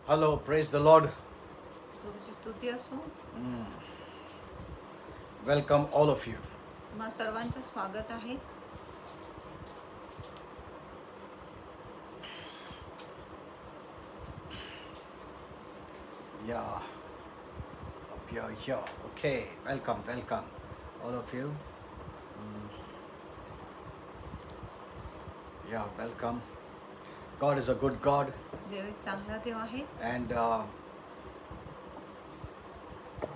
Hello, praise the Lord. प्रभूची स्तुती असो. Welcome all of you. तुम्हा सर्वांचं स्वागत आहे. Yeah, up here. Okay, welcome, all of you. Yeah, welcome. God is a good God, देव एक चांगला देव आहे and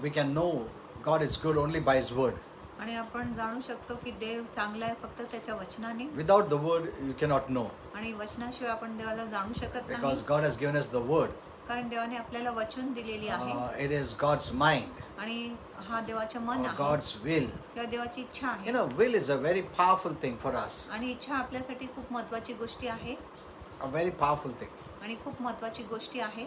we can know God is good only by His word. आणि आपण जाणू शकतो की देव चांगला आहे फक्त त्याच्या वचनाने. Without the word, you cannot know, आणि वचनाशिवाय आपण देवाला जाणू शकत नाही. because God has given us the word. कारण देवाने आपल्याला वचन दिलेली आहे It is God's mind, आणि हा देवाचे मन or आहे God's will. किंवा देवाची इच्छा You आहे. know, will is a very powerful thing for us, आणि इच्छा आपल्यासाठी खूप महत्त्वाची गोष्टी आहे a very powerful thing. आणि खूप महत्त्वाची गोष्टी आहे.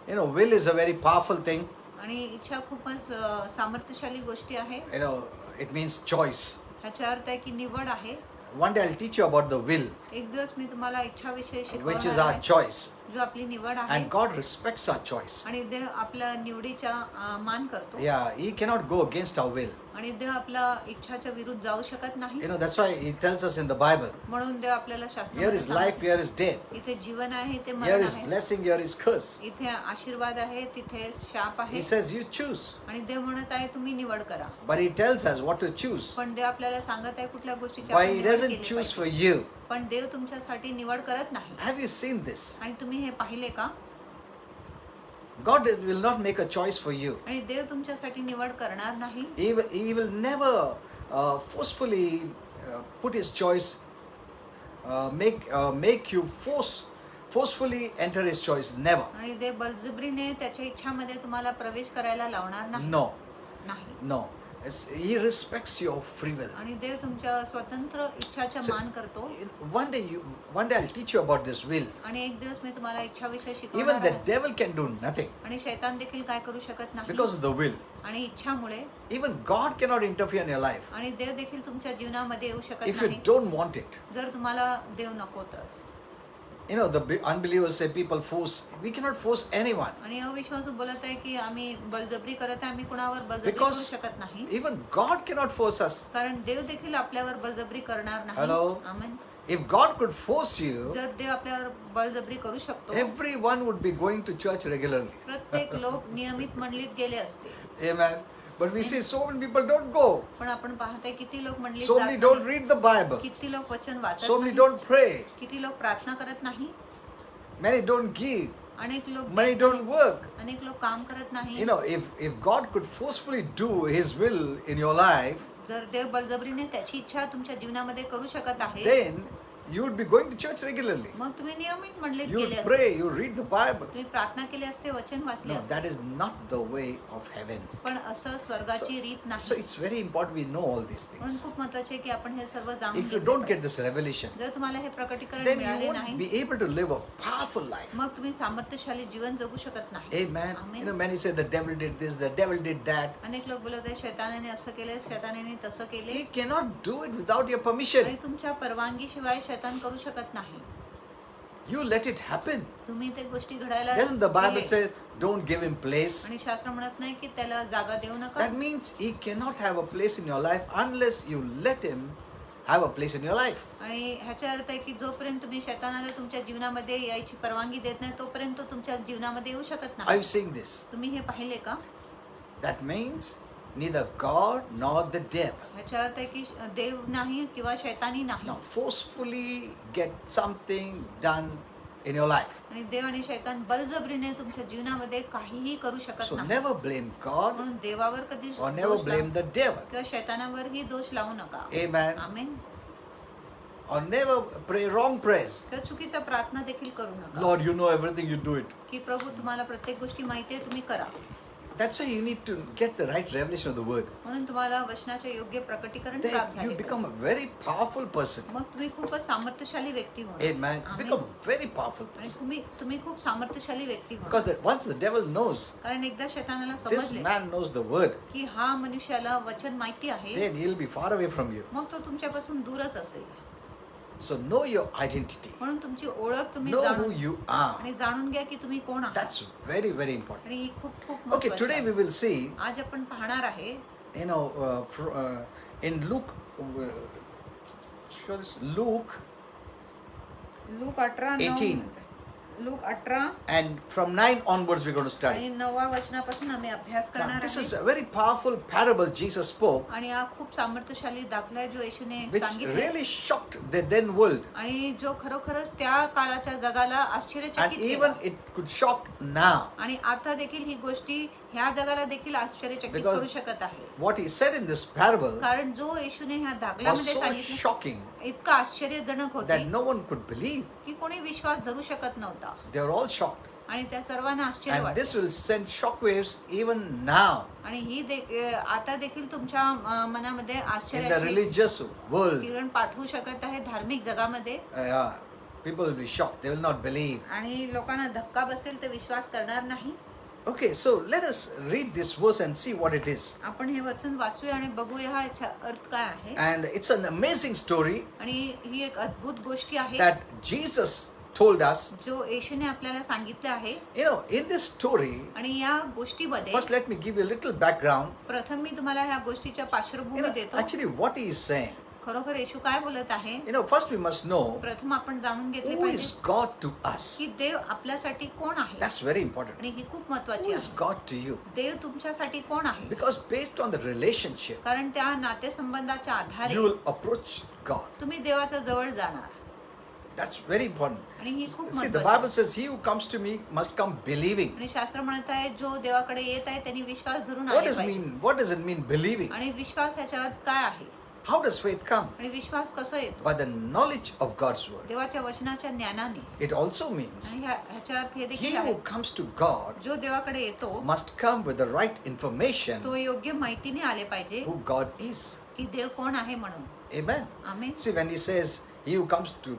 You know, will is a very powerful thing. आणि इच्छा खूपच सामर्थ्यशाली गोष्टी आहे. You know, it means choice. ह्याचा अर्थ आहे की निवड आहे. One day I'll teach you about the will, एक दिवस मी तुम्हाला इच्छाविषयी which is शिकवणार our आहे choice. जो आपली निवड आहे. And God respects our choice. आणि देव आपल्या निवडीचा मान करतो. Yeah, He cannot go against our will. आणि देव आपल्या इच्छाच्या विरुद्ध जाऊ शकत नाही. You know, that's why He tells us in the Bible, म्हणून देव आपल्याला here शास्त्रामध्ये is life, सांगतो. here is death. इथे जीवन आहे इथे Here मरण is आहे. blessing, here is curse. इथे आशीर्वाद आहे तिथे शाप आहे. He says you choose. आणि देव म्हणत आहे तुम्ही निवड करा. But He tells us what to choose. पण देव आपल्याला सांगत आहे कुठल्या गोष्टीची But आपण He निवड doesn't केली choose for पाहिजे. you. पण देव तुमच्यासाठी निवड करत नाही. Have you seen this? आणि तुम्ही हे पाहिले का? God will not make a choice for you. आणि देव तुमच्यासाठी निवड करणार नाही. He will never forcefully put His choice, make you forcefully enter His choice. Never. आणि देव बलजबरीने त्याच्या इच्छामध्ये तुम्हाला प्रवेश करायला लावणार नाही. No, नाही. no. He respects your free will. आणि देव तुमच्या स्वतंत्र इच्छाचा So, मान करतो. One day I'll teach you about this will. आणि एक दिवस मी तुम्हाला इच्छाविषयी Even शिकवणार the आहे. devil can do nothing आणि शैतान देखील काय करू शकत नाही. because of the will. आणि इच्छामुळे. Even God cannot interfere in your life आणि देव देखील तुमच्या जीवनामध्ये येऊ शकत if you नाही don't want it. जर तुम्हाला देव नको तर. You know, the unbelievers say people force. We cannot force anyone. आणि अविश्वासू बोलत आहे की आम्ही बलजबरी करत आहे, आम्ही कुणावर बलजबरी करू Because शकत नाही. even God cannot force us. कारण देव देखील आपल्यावर बलजबरी करणार नाही. Hello? Amen. If God could force you, जर देव आपल्यावर बलजबरी करू शकतो everyone would be going to church regularly. प्रत्येक लोक नियमित मंडळीत गेले असते. Amen. But we see so many people don't go. पण आपण पाहतोय किती लोक मंडळीत So जात many नाही. don't read the Bible. किती लोक वचन वाचत So many नाही. don't pray. किती लोक प्रार्थना करत नाही. Many don't give. अनेक लोक Many don't work. अनेक लोक काम करत नाही. You know, if God could forcefully do His will in your life, जर देव बलजबरीने त्याची इच्छा तुमच्या जीवनामध्ये करू शकत आहे then you would be going to church regularly. मग तुम्ही नियमित मंडळीत You गेले would असते. pray, you would read the Bible. तुम्ही प्रार्थना केली असते, वचन वाचले No, असते. that is not the way of heaven. पण असं स्वर्गाची रीत So नाही. it's very important we know all these म्हणून things. खूप महत्त्वाचे आहे की आपण हे सर्व जाणून If you घेतले don't पाहिजे. get this revelation, जर तुम्हाला हे प्रकटीकरण then you मिळाले won't नाही be able to live a powerful life. मग तुम्ही सामर्थ्यशाली जीवन जगू शकत नाही. Amen. Amen. You know, many say the devil did this, the devil did that. अनेक लोक बोलत आहे शैतानाने असं केलं, शैतानाने तसं केले. He cannot do it without your permission. आणि तुमच्या परवानगीशिवाय शैतान करू शकत नाही. You let it happen. तुम्ही ते गोष्टी घडायला Doesn't the Bible दिले. say don't give him place? आणि शास्त्र म्हणत नाही की त्याला जागा देऊ नका. That means he cannot have a place in your life unless you let him have a place in your life. आणि ह्याचा अर्थ आहे की जोपर्यंत तुम्ही शैतानाला तुमच्या जीवनामध्ये यायची परवानगी देत नाही तोपर्यंत तुमच्या जीवनामध्ये येऊ शकत Are नाही. you seeing this? तुम्ही हे पाहिले का? That means neither God nor the devil. ह्याचा अर्थ आहे की देव नाही किंवा शैतानी नाही. Now forcefully get something done in your life. आणि देव आणि शैतान बलजबरीने तुमच्या जीवनामध्ये काहीही करू शकत So नाही. never blame God म्हणून देवावर कधी or never दोष blame लावू the devil. किंवा शैतानावरही दोष लावू नका. Amen. Amen. Or never pray wrong prayers. किंवा चुकीचा प्रार्थना देखील करू नका. Lord, you know everything, you do it. की प्रभू तुम्हाला प्रत्येक गोष्टी माहिती आहे, तुम्ही करा. That's why you need to get the right revelation of the word. म्हणून तुम्हाला वचनाचे योग्य प्रकटीकरण Then प्राप्त you झाले become a very powerful person. मग तुम्ही खूपच सामर्थ्यशाली व्यक्ती होणार. Amen. Amen. Become a very powerful आणि person. तुम्ही खूप सामर्थ्यशाली व्यक्ती होणार. Because once the devil knows कारण एकदा शैतानाला this समजले man knows the word, की हा मनुष्याला वचन माहिती आहे then he'll be far away from you. मग तो तुमच्यापासून दूरच असेल. So know your identity. म्हणून तुमची ओळख तुम्ही Know who जाणून you are. आणि जाणून घ्या की तुम्ही कोण आहात. That's very, very important. आणि ही खूप खूप Okay, महत्त्वाची today आहे. we will see, आज आपण पाहणार आहे in Luke, show this, Luke look 18 18. Look 18 and from 9 onwards we're going to study. आणि 9व्या वचनापासून आम्ही अभ्यास Now, करणार this is आहे. a very powerful parable Jesus spoke, आणि हा खूप सामर्थ्यशाली दाखला आहे जो येशूने which सांगितले really shocked the then world. आणि जो खरोखरच त्या काळाच्या जगाला And आश्चर्यचकित even केला. it could shock now. आणि आता देखील ही गोष्टी ह्या जगाला देखील आश्चर्यचकित Because करू शकत आहे. What he said in this parable कारण जो येशूने ह्या was दाखल्यामध्ये so सांगितले shocking इतकं आश्चर्यजनक होते that no one could believe. की कोणी विश्वास धरू शकत नव्हता. They were all shocked. आणि त्या सर्वांना आश्चर्य And this वाटले. will send shockwaves even now आणि ही आता देखील तुमच्या मनामध्ये in the आश्चर्याची religious world. किरण पाठवू शकत आहे धार्मिक जगामध्ये. People will be shocked. They will not believe. आणि लोकांना धक्का बसेल ते विश्वास करणार नाही. Okay, so let us read this verse and see what it is. आपण हे वचन वाचूया आणि बघूया हा याचा अर्थ काय आहे. And it's an amazing story आणि ही एक अद्भुत गोष्टी आहे that Jesus told us. जो येशूने आपल्याला सांगितले आहे. You know, in this story, आणि या गोष्टीमध्ये first let me give you a little background. प्रथम मी तुम्हाला ह्या गोष्टीच्या पार्श्वभूमी देतो. Actually what he is saying. खरोखर येशू काय बोलत आहे. First we must know प्रथम आपण जाणून घेतले who पाहिजे is God to us. की देव आपल्यासाठी कोण आहे. That's very important. आणि ही खूप Who महत्त्वाची is आहे. God to you? देव तुमच्यासाठी कोण आहे. Because based on the relationship, कारण त्या नातेसंबंधाच्या आधारे you will approach God. तुम्ही देवाच्या जवळ जाणार. That's very important. आणि ही खूप See, the महत्त्वाची Bible आहे. says, he who comes to me must come believing. आणि शास्त्र म्हणत आहे जो देवाकडे येत आहे त्यांनी विश्वास धरून What आले does पाहिजे. what does it mean believing? आणि विश्वास ह्याचा अर्थ काय आहे. How does faith come? आणि विश्वास कसा येतो. By the knowledge of God's word. देवाच्या वचनाच्या ज्ञानाने. It also means आणि ह्याचा अर्थ हे he देखील who आहे comes to God जो देवाकडे येतो must come with the right information तो योग्य माहितीने आले पाहिजे who God is. की देव कोण आहे म्हणून. Amen. Amen. See, when he says he who comes to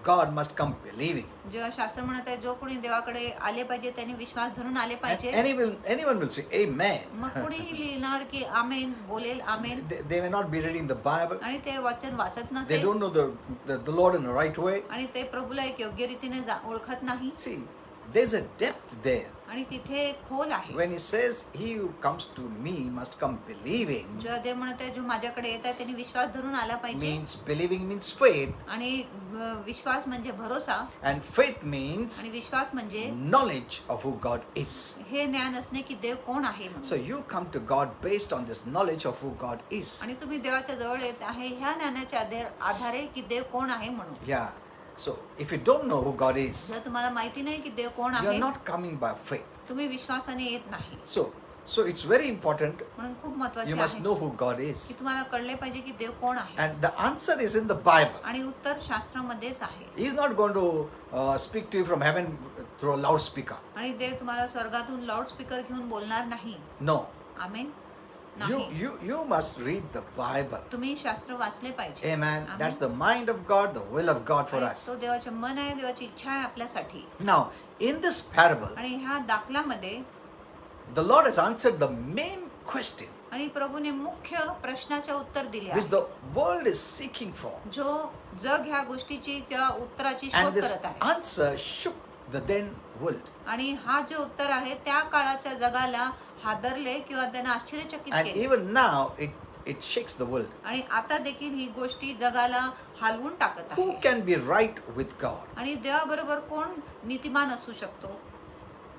God must come believing. जेव्हा शास्त्र म्हणत आहे जो कोणी देवाकडे आले पाहिजे त्यांनी विश्वास धरून आले And पाहिजे. anyone will say amen. मग कोणीही लिहिणार की आमेन बोलेल आमेन. They may not be reading the Bible. आणि ते वचन वाचत They नसेल don't know the Lord in the right way. आणि ते प्रभूला एक योग्य रीतीने ओळखत नाही. See, there's a depth there. आणि तिथे एक खोल आहे. When he says he who comes to me must come believing, जेव्हा देव म्हणत आहे जो माझ्याकडे येत आहे त्यांनी विश्वास धरून आला पाहिजे. believing means faith, आणि विश्वास म्हणजे भरोसा. and faith means आणि विश्वास म्हणजे knowledge of who God is. हे ज्ञान असणे की देव कोण आहे म्हणून. So you come to God based on this knowledge of who God is. आणि तुम्ही देवाच्या जवळ येत आहे ह्या ज्ञानाच्या आधारे की देव कोण आहे म्हणून. Yeah. So if you don't know who God is, जर तुम्हाला माहिती नाही की देव कोण you आहे are not coming by faith. तुम्ही विश्वासाने येत नाही. So it's very important म्हणून खूप you महत्त्वाचे must आहे know who God is. की तुम्हाला कळले पाहिजे की देव कोण आहे. And the answer is in the Bible. आणि उत्तर शास्त्रामध्येच आहे. He is not going to speak to you from heaven through a loudspeaker. आणि देव तुम्हाला स्वर्गातून लाऊडस्पीकर घेऊन बोलणार नाही. No. आमेन. नाही. You must read the Bible. तुम्ही शास्त्र वाचले पाहिजे. Amen. Amen. That's the mind of God, the will of God for आणि us. तो देवाचे मन आहे देवाची इच्छा आहे आपल्यासाठी. Now, in this parable, आणि ह्या दाखल्यामध्ये the Lord has answered the main question आणि प्रभूने मुख्य प्रश्नाचे उत्तर दिले which आहे. the world is seeking for. जो जग ह्या गोष्टीची किंवा उत्तराची And शोध this करत आहे. answer shook the then world. आणि हा जे उत्तर आहे त्या काळाच्या जगाला हादरले किंवा त्यांना आश्चर्यचकित And केले. even now, it shakes the world. आणि आता देखील ही गोष्टी जगाला हलवून टाकत Who आहे. can be right with God? आणि देवाबरोबर कोण नीतिमान असू शकतो.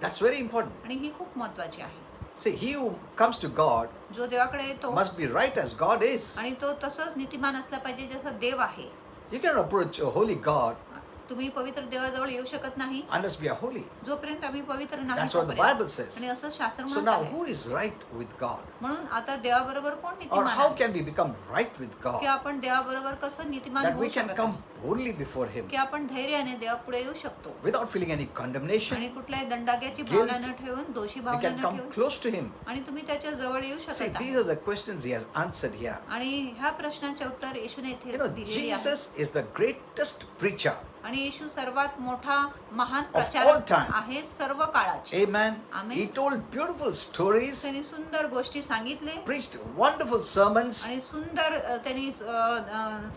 That's very important. आणि ही खूप महत्वाची आहे. See, he who comes to God जो देवाकडे येतो must be right as God is. आणि तो तसंच नीतिमान असला पाहिजे जसं देव आहे. You cannot approach a holy God तुम्ही पवित्र देवाजवळ येऊ शकत नाही unless we are holy. जोपर्यंत आम्ही पवित्र नाही That's what the तोपर्यंत. Bible says. आणि असं शास्त्र So म्हणत now, आहे. who is right with God? म्हणून आता देवाबरोबर कोण Or नीतिमान how आहे? can we become right with की God? आपण देवाबरोबर कसं नीतिमान That होऊ we can शकत come आहे? boldly before Him की आपण धैर्याने देवापुढे येऊ शकतो without feeling any condemnation. आणि कुठल्याही दंडाग्याची Guilt. भावना न ठेवून दोषी We भावना can न come ठेवून close to Him. आणि तुम्ही त्याच्या जवळ येऊ See, शकता. these are the questions He has answered here. आणि ह्या प्रश्नाचे उत्तर येशूने इथे You know, दिलेली आहे. Jesus is the greatest preacher आणि येशू सर्वात मोठा महान all प्रचारक time. आहे सर्व काळाचे. Amen. Amen. He told beautiful stories, त्यांनी सुंदर गोष्टी सांगितले preached wonderful sermons आणि सुंदर त्यांनी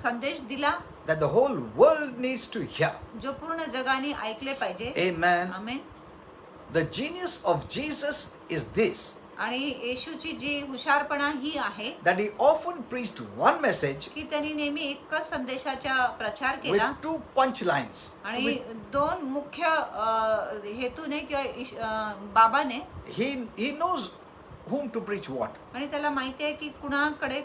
संदेश दिला that the whole world needs to hear. जो पूर्ण जगाने ऐकले पाहिजे. Amen. Amen. The genius of Jesus is this, आणि येशूची जी हुशारपणा ही आहे that he often preached one message की त्यांनी नेहमी एकच संदेशाचा प्रचार with केला two punchlines. आणि दोन मुख्य हेतूने किंवा बाबाने He knows whom to preach what. आणि त्याला माहिती आहे की कुणाकडे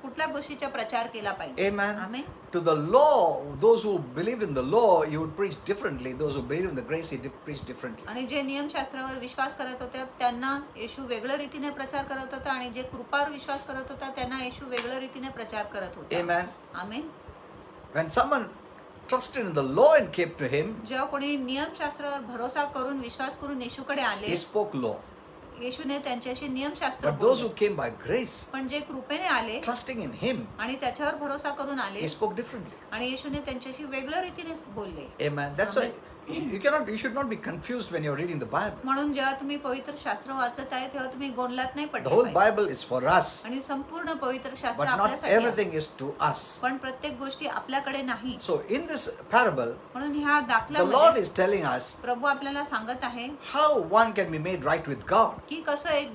कुठल्या गोष्टीचा प्रचार केला पाहिजे. Amen. Amen. To the law, those who believed in the law, he would preach differently. Those who believed in the grace, he preached differently. आणि जे नियमशास्त्रावर विश्वास करत होते त्यांना येशू वेगळ्या रीतीने प्रचार करत होता आणि जे कृपावर विश्वास करत होता त्यांना येशू वेगळ्या रीतीने प्रचार करत होता. Amen. Amen. When someone trusted in the law and came to him, जेव्हा कोणी नियमशास्त्रावर भरोसा करून विश्वास करून येशूकडे आले he spoke law. येशूने त्यांच्याशी नियमशास्त्र But those बोलले. who came by grace, पण जे कृपेने आले trusting in him, आणि त्याच्यावर भरोसा करून आले he spoke differently. आणि येशूने त्यांच्याशी वेगळ्या रीतीने बोलले. Amen. That's why you should not be confused when you're reading the Bible. म्हणून जेव्हा तुम्ही पवित्र शास्त्र वाचत आहे तेव्हा तुम्ही गोंधळात नाही The पडले whole पाहिजे. Bible is for us, आणि संपूर्ण पवित्र शास्त्र but not आपल्यासाठी आहे. everything is to us. पण प्रत्येक गोष्टी आपल्याकडे नाही. So in this parable, म्हणून ह्या the Lord दाखल्यामध्ये is telling us प्रभू आपल्याला सांगत आहे how one can be made right with God. की कसं एक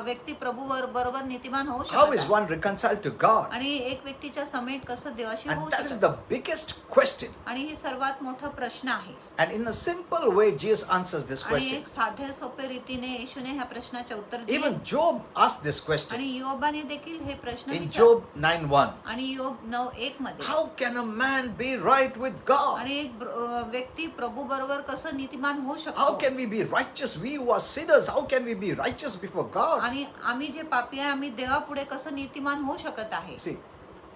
व्यक्ती प्रभू बरोबर नीतिमान होऊ How is शकतो one reconciled to God? आणि एक व्यक्तीच्या समेट कसं देवाशी होऊ And that is शकतो. the biggest question. आणि ही सर्वात मोठा प्रश्न आहे. And in a simple way, Jesus answers this आणि question. एक साध्या सोप्या रीतीने येशूने ह्या प्रश्नाचे उत्तर दिले. Even Job asked this question आणि योबाने देखील हे प्रश्न in विचारले. Job 9:1. आणि योब 9:1 मध्ये How can a man be right with God? आणि एक व्यक्ती प्रभू बरोबर कसं नीतिमान होऊ How शकतो. can we be righteous? We who are sinners, how can we be righteous before God? आणि आम्ही जे पापी आहे आम्ही देवापुढे कसं नीतिमान होऊ शकत आहे. See,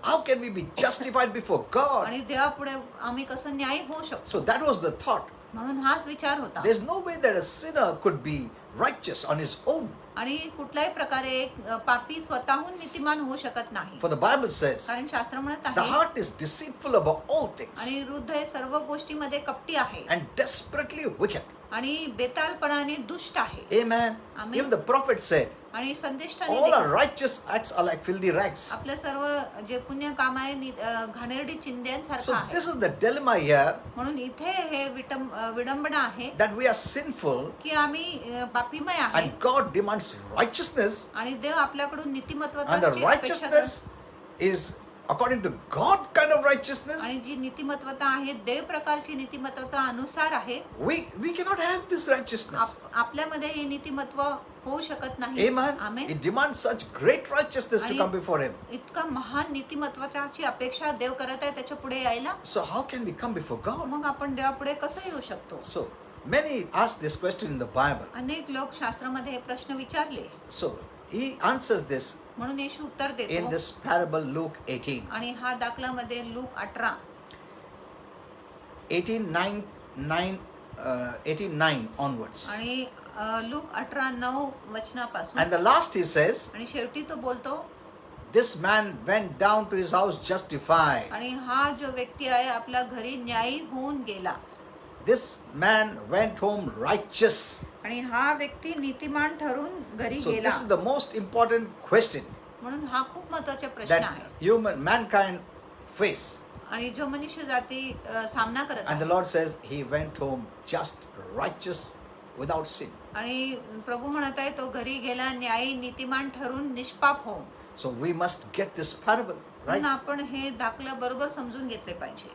how can we be justified before God? आणि देवापुढे आम्ही कसं न्यायी होऊ शकतो. So that was the thought. म्हणून हाच विचार होता. There's no way that a sinner could be righteous on his own. आणि कुठल्याही प्रकारे एक पापी स्वतःहून नीतिमान होऊ शकत नाही. For the Bible says, कारण शास्त्र म्हणत the आहे heart is deceitful above all things आणि हृदय सर्व गोष्टीमध्ये कपटी आहे and desperately wicked. आणि बेतालपणाने दुष्ट आहे. Amen. Amen. Even the prophet said, आणि संदेष्टाने all our देखील righteous acts are like filthy rags. आपल्या सर्व जे पुण्य काम आहे घाणेरडी So चिंध्यांसारखं आहे. this is the dilemma here, म्हणून इथे हे विडंबना आहे that we are sinful की आम्ही पापीमय आहे and God demands righteousness, आणि देव आपल्याकडून and the नीतिमत्वाची अपेक्षा righteousness is according to God kind of righteousness. आणि जी नीतिमत्वता आहे देव प्रकारची नीतिमत्वता अनुसार आहे. We cannot have this righteousness. आपल्यामध्ये हे नीतिमत्व होऊ शकत नाही. Amen. Amen. It demands such great righteousness to आणि come before Him. इतका महान नीतिमत्वाची अपेक्षा देव करत आहे त्याच्या पुढे यायला. So how can we come before God? मग आपण देवापुढे कसं येऊ शकतो. So many ask this question in the Bible. अनेक लोक शास्त्रामध्ये हे प्रश्न विचारले. So He answers this म्हणून येशू उत्तर in देतो. this parable, Luke 18. आणि हा दाखलामध्ये लूक 18 18:9 onwards. आणि look 18:9 वचनापासून And the last he says, आणि शेवटी तो बोलतो this man went down to his house justified. आणि हा जो व्यक्ती आहे आपल्या घरी न्यायी होऊन गेला. This man went home righteous. आणि हा व्यक्ती नीतिमान ठरून घरी So गेला. this is the most important question म्हणून हा खूप महत्त्वाचा प्रश्न आहे that mankind face. आणि जो मनुष्य जाती सामना करत And the आहे. Lord says he went home just, righteous, without sin. आणि प्रभू म्हणत आहे तो घरी गेला न्यायी नीतिमान ठरून निष्पाप होऊन. So we must get this parable, म्हणून right? आपण हे दाखलं बरोबर समजून घेतले पाहिजे.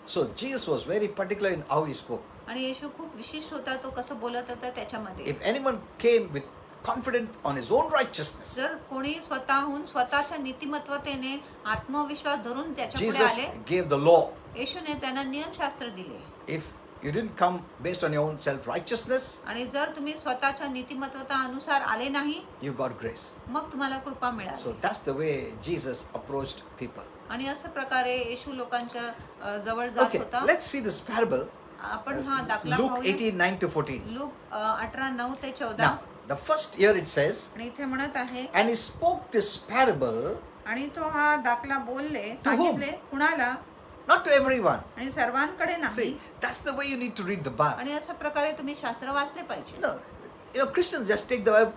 So Jesus was very particular in how he spoke. आणि येशू खूप विशिष्ट होता तो कसं बोलत होता त्याच्यामध्ये. If anyone came with confident on his own righteousness, जर कोणी स्वतःहून स्वतःच्या नीतिमत्वतेने आत्मविश्वास धरून त्याच्यापुढे Jesus आले gave the law. येशूने त्यांना नियमशास्त्र दिले. If you didn't come based on your own self-righteousness, आणि जर तुम्ही स्वतःच्या नीतिमत्वता अनुसार आले नाही you got grace. मग तुम्हाला कृपा So मिळाली. that's the way Jesus approached people. आणि अशा प्रकारे येशू लोकांच्या जवळ जात Okay, होता. let's see this parable. आपण हा दाखला Luke पाहूया. 18:9-14. लूक 18:9 ते 14. Now, the first year it says, आणि इथे म्हणत आहे and he spoke this parable आणि तो हा दाखला बोलले To whom? सांगितले कुणाला not to everyone. आणि सर्वांकडे See, नाही. that's the way you need to read the Bible. आणि अशा प्रकारे तुम्ही शास्त्र वाचले पाहिजे. No, Christians just take the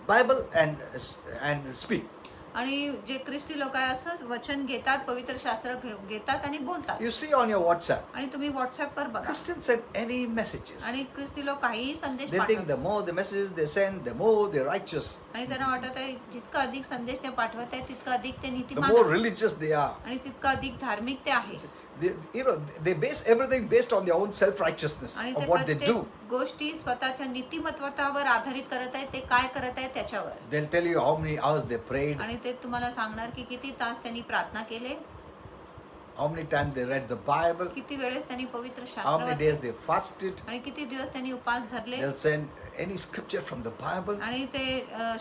Bible and speak. आणि जे ख्रिस्ती लोक आहे असं वचन घेतात, पवित्र शास्त्र घेतात आणि बोलतात. You see on your WhatsApp, आणि तुम्ही व्हॉट्सअपवर बघा. Christians send any messages. आणि ख्रिस्ती लोक काहीही संदेश They think पाठवतात. the more the messages they send, the more they're righteous. आणि त्यांना वाटत आहे जितका अधिक संदेश ते पाठवत आहेत तितका अधिक ते The नीतिमान more आहेत. religious they are. आणि तितका अधिक धार्मिक ते आहे. They base everything based on their own self-righteousness आणि of ते what they do. प्रत्येक गोष्टी स्वतःच्या नीतिमत्वावर आधारित करत आहेत, ते काय करत आहेत त्याच्यावर. They'll tell you how many hours they prayed, आणि ते तुम्हाला सांगणार की किती तास त्यांनी प्रार्थना केले, how many times they read the Bible, किती वेळेस त्यांनी पवित्र how शास्त्र many days वाचले, they fasted. आणि किती दिवस त्यांनी उपास धरले. They'll send any scripture from the Bible, आणि ते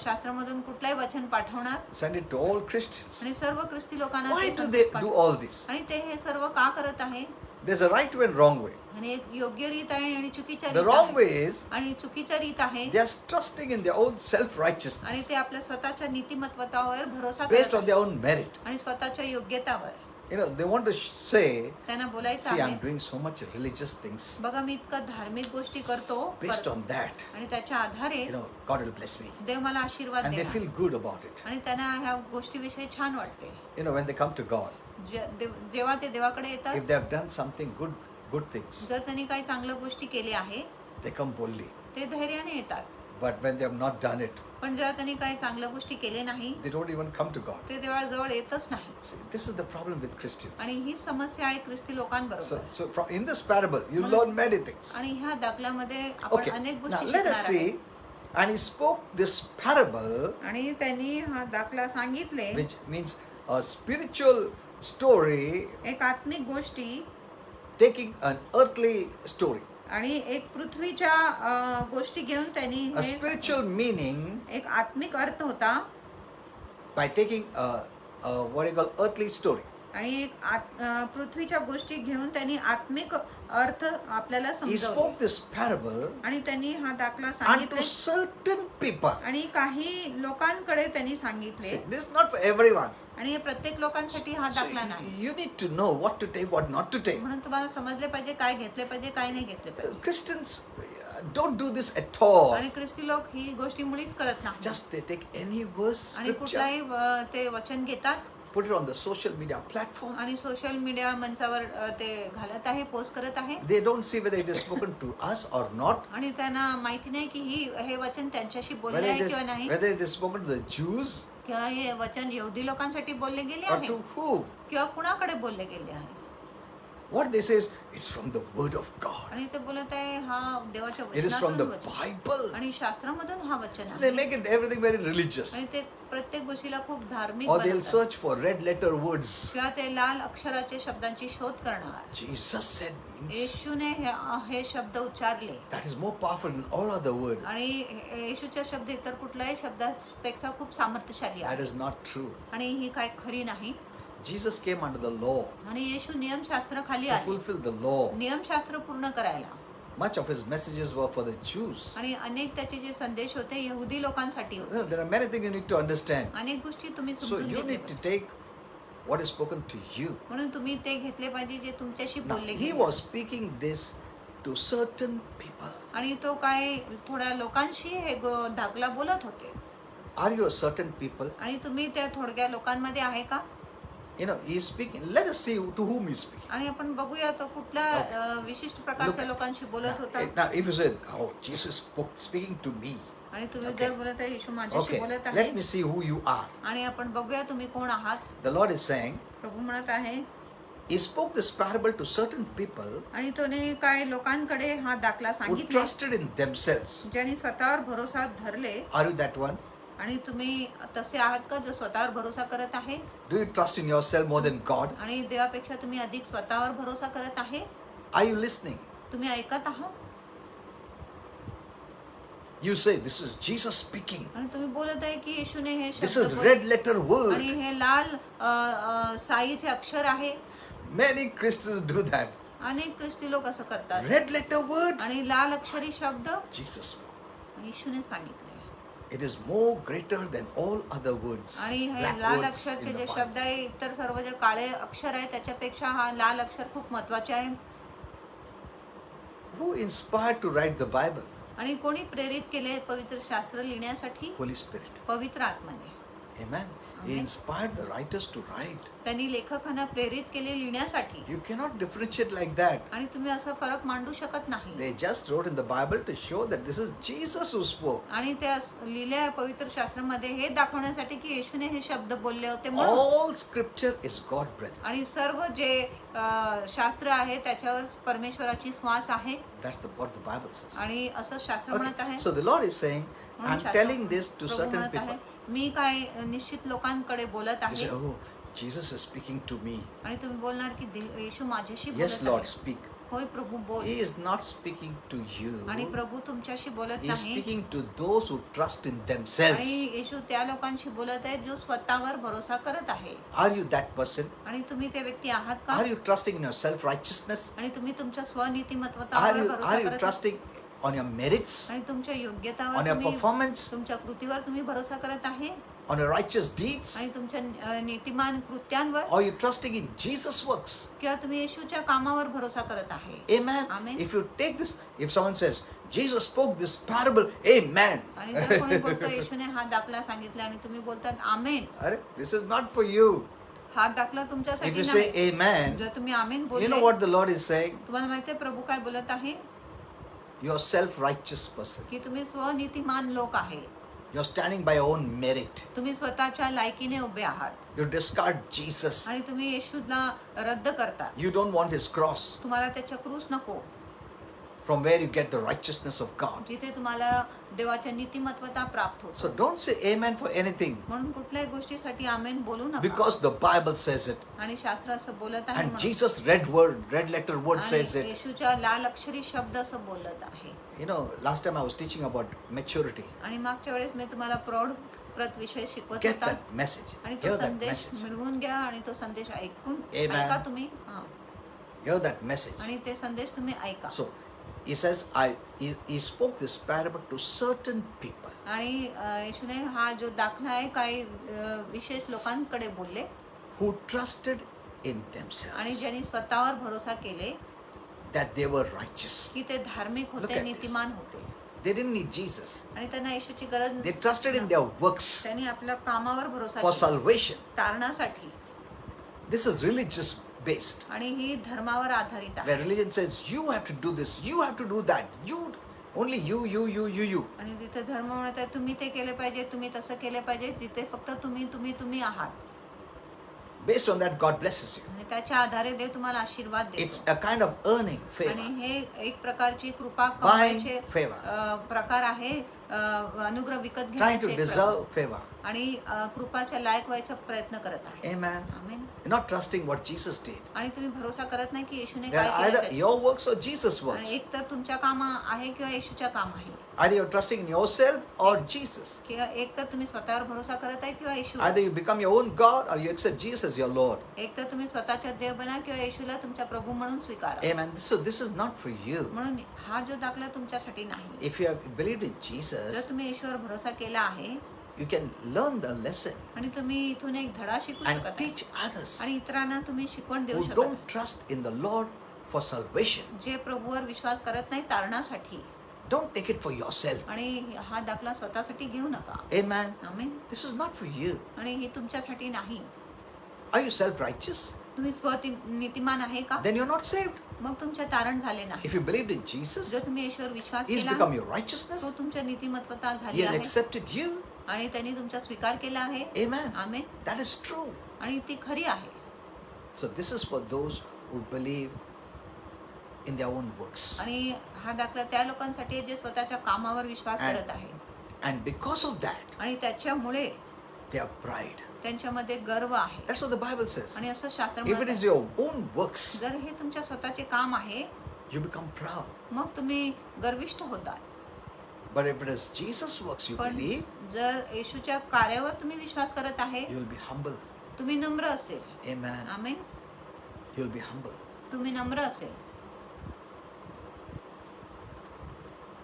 शास्त्रामधून कुठलंही वचन पाठवणार send it to all Christians. आणि सर्व ख्रिस्ती लोकांना Why ते do संदेश they do पाठवतात. all this? आणि ते हे सर्व का करत आहे. There's a right way and wrong way. आणि एक योग्य रीत आहे आणि चुकीच्या The रीत wrong आहे. way is आणि चुकीच्या रीत आहे. they are trusting in their own आणि self-righteousness ते आपल्या स्वतःच्या नीतिमत्वावर भरोसा based करत on their own merit. आहेत. आणि स्वतःच्या योग्यतावर They want to say, त्यांना बोलायचं see, I'm आहे, doing so much religious things. बघा मी इतकं धार्मिक गोष्टी करतो, Based on that, आणि त्याच्या आधारे God will bless me. देव मला आशीर्वाद And they देणार. feel good about it. आणि त्यांना ह्या गोष्टीविषयी छान वाटते. When they come to God, जेव्हा ते देवाकडे येतात, if they have done something good things, जर त्यांनी काही चांगल्या गोष्टी केल्या आहे they come boldly. ते धैर्याने येतात. But when they have not done it, पण जेव्हा त्यांनी काही चांगल्या गोष्टी केल्या नाही, they don't even come to God. ते देवाजवळ येतच नाही. See, this is the problem with Christians. आणि ही समस्या आहे ख्रिस्ती लोकांबरोबर. So in this parable, you learn many things. आणि ह्या दाखल्यामध्ये आपण Okay, अनेक now गोष्टी let us शिकणार see. आहोत. And he spoke this parable, आणि त्यांनी हा दाखला सांगितले, which means a spiritual story एक आत्मिक गोष्टी taking an earthly story. आणि एक पृथ्वीच्या गोष्टी घेऊन त्यांनी A spiritual meaning एक आत्मिक अर्थ होता by taking a what you call earthly story. आणि एक पृथ्वीच्या गोष्टी घेऊन त्यांनी आत्मिक अर्थ आपल्याला He समजावले. spoke this parable आणि त्यांनी हा दाखला unto सांगितले certain people. आणि काही लोकांकडे त्यांनी सांगितले. See, this is not for everyone. आणि हे प्रत्येक लोकांसाठी हा So दाखला नाही. you need to know what to take, what not to take. म्हणून तुम्हाला समजले पाहिजे काय घेतले पाहिजे काय नाही घेतले पाहिजे. Christians don't do this at all. आणि ख्रिस्ती लोक ही गोष्टी मुळीच करत नाही. Just they take any verse, आणि scripture, कुठलाही ते वचन घेतात put it on the social media platform. आणि सोशल मीडिया मंचावर ते घालत आहे, पोस्ट करत आहे. They don't see whether it is spoken to us or not. आणि त्यांना माहिती नाही की हे वचन त्यांच्याशी बोलले आहे किंवा नाही, Whether it is spoken to the Jews किंवा हे वचन यहुदी लोकांसाठी बोलले गेले or आहे to who. किंवा कुणाकडे बोलले गेले आहे. What they say is, it's from the word of God. आणि ते बोलत आहे हा देवाच्या It is from the वचनातून वचन. Bible. आणि शास्त्रामधून हा वचन So they आहे. make it everything very religious. आणि ते प्रत्येक गोष्टीला खूप धार्मिक Or they'll बनवतात. search for red letter words. किंवा ते लाल अक्षराचे शब्दांची शोध करणार. Jesus said means येशूने हे शब्द उच्चारले that is more powerful than all other word. आणि येशूच्या शब्द इतर कुठल्याही शब्दापेक्षा खूप सामर्थ्यशाली That आहे. is not true. आणि ही काय खरी नाही. Jesus came under the law आणि येशू नियमशास्त्र खाली to आले, fulfill the law. नियमशास्त्र पूर्ण करायला. Much of his messages were for the Jews. आणि अनेक त्याचे जे संदेश होते यहुदी लोकांसाठी होते. There are many things you need to understand. अनेक गोष्टी तुम्ही So समजून you घेतल्या need to पाहिजे. take what is spoken to you. म्हणून तुम्ही ते घेतले पाहिजे जे तुमच्याशी Now, बोलले he गेले. was speaking this to certain people. आणि तो काय थोड्या लोकांशी हे दाखला बोलत होते. Are you a certain people? आणि तुम्ही त्या थोडक्या लोकांमध्ये आहे का. He is speaking. Let us see to whom he is speaking. आणि आपण बघूया तो कुठल्या विशिष्ट Look प्रकारच्या at- लोकांशी बोलत होता. Now, if you said, "Oh, Jesus speaking to me," आणि तुम्ही Okay. जर बोलत आहे येशू माझ्याशी okay, बोलत आहे, let me see who you are. आणि आपण बघूया तुम्ही कोण आहात. The Lord is saying, प्रभू म्हणत आहे He spoke this parable to certain people आणि त्याने काय लोकांकडे हा दाखला who सांगितला trusted in themselves. ज्यांनी स्वतःवर भरोसा धरले. Are you that one? आणि तुम्ही तसे आहात का जो स्वतःवर भरोसा करत आहे. Do you trust in yourself more than God? आणि देवापेक्षा तुम्ही अधिक स्वतःवर भरोसा करत आहे. Are you listening? तुम्ही ऐकत आहात. You say, "This is Jesus speaking. आणि तुम्ही बोलत आहे की येशूने हे This शब्द is बोल- red letter आणि word." हे लाल साईचे अक्षर आहे. Many Christians do that. अनेक ख्रिस्ती लोक असं करतात. Red letter word. आणि लाल अक्षरी शब्द Jesus spoke. येशूने सांगितले. It is more greater than all other words. आणि हे Black लाल words अक्षरचे in the जे Bible. शब्द आहे इतर सर्व जे काळे अक्षर आहे त्याच्यापेक्षा हा लाल अक्षर खूप महत्वाचे आहे. Who inspired to write the Bible? आणि कोणी प्रेरित केले पवित्र शास्त्र लिहिण्यासाठी? Holy Spirit. पवित्र आत्म्याने. Amen. He Amen. inspired the writers to write. त्यांनी लेखकांना प्रेरित केले लिहिण्यासाठी. You cannot differentiate like that. आणि तुम्ही असा फरक मांडू शकत नाही. They just wrote in the Bible to show that this is Jesus who spoke. आणि त्या लिहिल्या पवित्र शास्त्रामध्ये हे दाखवण्यासाठी की येशूने हे शब्द बोलले होते म्हणून. All scripture is God breathed. आणि सर्व जे शास्त्र आहे त्याच्यावर परमेश्वराची श्वास आहे. That's what the Bible says. आणि असं शास्त्र म्हणत आहे. Okay. So the Lord is saying, म्हणून I'm शास्त्र- telling this to Prabhu certain म्हणत आहे, people. मी काय निश्चित लोकांकडे बोलत You आहे. say, oh, Jesus is speaking to me. आणि तुम्ही बोलणार की येशू माझ्याशी Yes, बोलत Lord, आहे. speak. होय प्रभू बोल. He is not speaking to you. आणि प्रभू तुमच्याशी बोलत He is नाही. speaking to those who trust in आणि themselves. येशू त्या लोकांशी बोलत आहे जो स्वतःवर भरोसा करत आहे. Are you that person? आणि तुम्ही ते व्यक्ती आहात का? Are you trusting in your self-righteousness? आणि तुम्ही तुमच्या Are स्वनीतिमत्वतावर you भरोसा करत आहात? trusting on your merits, आणि तुमच्या योग्यतावर on your तुम्ही performance, तुमच्या कृतीवर तुम्ही भरोसा करत आहे on your righteous deeds? आणि तुमच्या नीतिमान कृत्यांवर Or are you trusting in Jesus' works? किंवा तुम्ही येशूच्या कामावर भरोसा करत आहे. Amen. Amen. If you take this, if someone says, Jesus spoke this parable, amen. आणि जर कोणी बोलतो येशूने हा दाखला सांगितला आणि तुम्ही बोलतात आमेन, Arre, this is not for you. हा दाखला If तुमच्यासाठी you say नाही. amen, जर तुम्ही आमेन you बोलले, know what the Lord is saying? तुम्हाला माहिती आहे प्रभू काय बोलत आहे You're a self-righteous person. की तुम्ही स्वनीतिमान लोक आहे. You're standing by your own merit. तुम्ही स्वतःच्या लायकीने उभे आहात You discard Jesus. आणि तुम्ही येशूला रद्द करता. You don't want his cross, तुम्हाला त्याच्या क्रूस नको from where you get the righteousness of God. जिथे तुम्हाला देवाच्या नीतिमत्वता प्राप्त So होतो. don't say amen for anything, म्हणून कुठल्याही गोष्टीसाठी आमेन बोलू नका. because the Bible says it. आणि शास्त्र असं बोलत आहे And म्हणून. Jesus' red letter word says आणि it. येशूच्या लाल अक्षरी शब्द असं बोलत आहे. You know, last time I was teaching about maturity. आणि मागच्या वेळेस मी तुम्हाला प्रौढ प्रत विषय शिकवत Get होता. that message. आणि तो Hear that संदेश message. मिळवून घ्या आणि तो संदेश ऐकून Amen. ऐका तुम्ही. हा. Hear that message. आणि ते संदेश तुम्ही ऐका. So he says, he spoke this parable to certain people आणि येशूने हा जो दाखला आहे काही विशेष लोकांकडे बोलले who trusted in आणि themselves ज्यांनी स्वतःवर भरोसा केले that they were righteous. की ते धार्मिक Look होते, at this. नीतिमान होते They didn't need Jesus. आणि त्यांना येशूची गरज They trusted in their works त्यांनी आपल्या कामावर भरोसा for केला salvation. तारणासाठी. This is religious based. आणि ही धर्मावर आधारित Where आहे. religion says, you have to do this, you have to do that, only you. आणि तिथे धर्म म्हणत आहे तुम्ही ते केले पाहिजे, तुम्ही तसं केले पाहिजे. तिथे फक्त तुम्ही आहात Based on that, God blesses you. आणि त्याच्या आधारे देव तुम्हाला आशीर्वाद It's देतो. a kind of earning आणि favor, हे एक प्रकारची कृपा buying कमवायचे favor, प्रकार आहे. अनुग्रह विकत trying to घेण्याचे deserve favor. आणि कृपाच्या लायक व्हायचा प्रयत्न करत आहे. Amen. Amen. You're not trusting what Jesus did. आणि तुम्ही भरोसा करत नाही की येशूने They're काय either केलं. your works or Jesus' आणि works. एक तर तुमच्या काम आहे किंवा येशूच्या काम आहे. Either you're trusting in yourself or Jesus. किंवा एक तर तुम्ही स्वतःवर भरोसा करत आहे किंवा येशू. Either you become your own God or you accept Jesus as your Lord. एक तर तुम्ही स्वतःच्या देव बना किंवा येशूला तुमच्या प्रभू म्हणून स्वीकारा. Amen. So this is not for you. म्हणून हा जो दाखला तुमच्यासाठी नाही. If you have believed in जर Jesus, तुम्ही येशूवर भरोसा केला आहे you can learn the lesson आणि तुम्ही इथून एक धडा शिकू and शकत आहे. teach others आणि इतरांना तुम्ही शिकवण देऊ who शकता. don't trust in the Lord for salvation. जे प्रभूवर विश्वास करत नाही तारणासाठी. Don't take it for yourself. आणि हा दाखला स्वतःसाठी घेऊ नका. Amen. Amen. This is not for you. आणि हे तुमच्यासाठी नाही. Are you self-righteous? तुम्ही नीतिमान आहे का? Then you're not saved. मग तुमच्या तारण झाले नाही. If you believed in Jesus, जर तुम्ही येशूवर विश्वास He's केला become your righteousness. तो तुमच्या नीतिमत्वता He झाली has आहे accepted you. आणि त्यांनी तुमचा स्वीकार केला आहे. Amen. Amen. That is true. आणि ती खरी आहे. So this is for those who believe in their own works. आणि हा दाखला त्या लोकांसाठी आहे जे स्वतःच्या कामावर विश्वास And- करत आहे. And because of that, आणि त्याच्यामुळे they are pride. त्यांच्यामध्ये गर्व आहे. That's what the Bible says. आणि असं शास्त्र If it म्हणत is आहे, your own works, जर हे तुमच्या स्वतःचे काम आहे you become proud. मग तुम्ही गर्विष्ठ होता. But if it is Jesus' works you पण believe, जर येशूच्या कार्यावर तुम्ही विश्वास करत आहे you will be humble. तुम्ही नम्र असेल. Amen. Amen. You will be humble. तुम्ही नम्र असेल.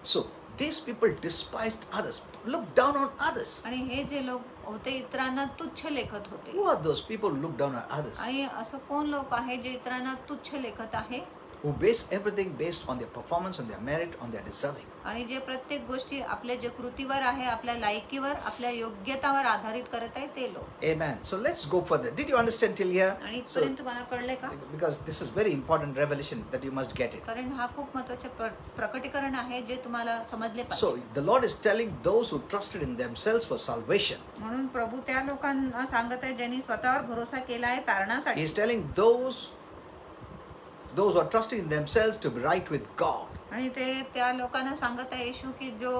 So these people despised others, looked down on others. आणि हे जे लोक होते इतरांना तुच्छ लेखत होते. Who are those people who look down on others? आणि असं कोण लोक आहे जे इतरांना तुच्छ लेखत आहे? Who base everything based on their performance, on their merit, on their deserving. आणि जे प्रत्येक गोष्टी आपल्या जे कृतीवर आहे, आपल्या लायकीवर, आपल्या योग्यतावर आधारित करत आहे ते लोक. Amen. So let's go further. Did you understand till here? आणि So, इथपर्यंत तुम्हाला कळले का? because this is very important revelation that you must get it. कारण हा खूप महत्त्वाचे प्रकटीकरण आहे जे तुम्हाला समजले So पाहिजे. the Lord is telling those who trusted in themselves for salvation. म्हणून प्रभू त्या लोकांना सांगत आहे ज्यांनी स्वतःवर भरोसा केला आहे He तारणासाठी. is telling those who are trusting in themselves to be right with God. आणि ते त्या लोकांना सांगत आहे येशू की जो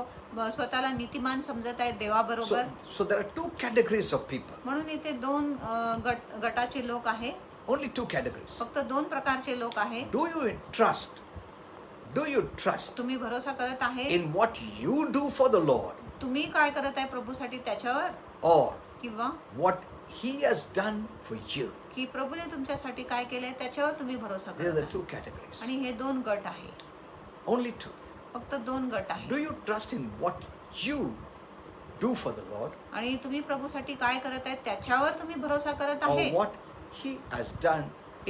स्वतःला नीतिमान समजत आहे देवाबरोबर. So there are two categories of people. म्हणून इथे दोन गटाचे लोक आहे. Only two categories. फक्त दोन प्रकारचे लोक आहे. Do you trust? Do you trust तुम्ही भरोसा करत आहे in what you do for the Lord, तुम्ही काय करत आहे प्रभूसाठी त्याच्यावर, or किंवा what He has done for you? की प्रभूने तुमच्यासाठी काय केलंय त्याच्यावर तुम्ही भरोसा These are करत the आहे. two categories. आणि हे दोन गट आहे. Only two. फक्त दोन गट आहे. Do you trust in what you do for the Lord, आणि तुम्ही प्रभूसाठी काय करत आहे त्याच्यावर तुम्ही भरोसा करत or आहे, what He has done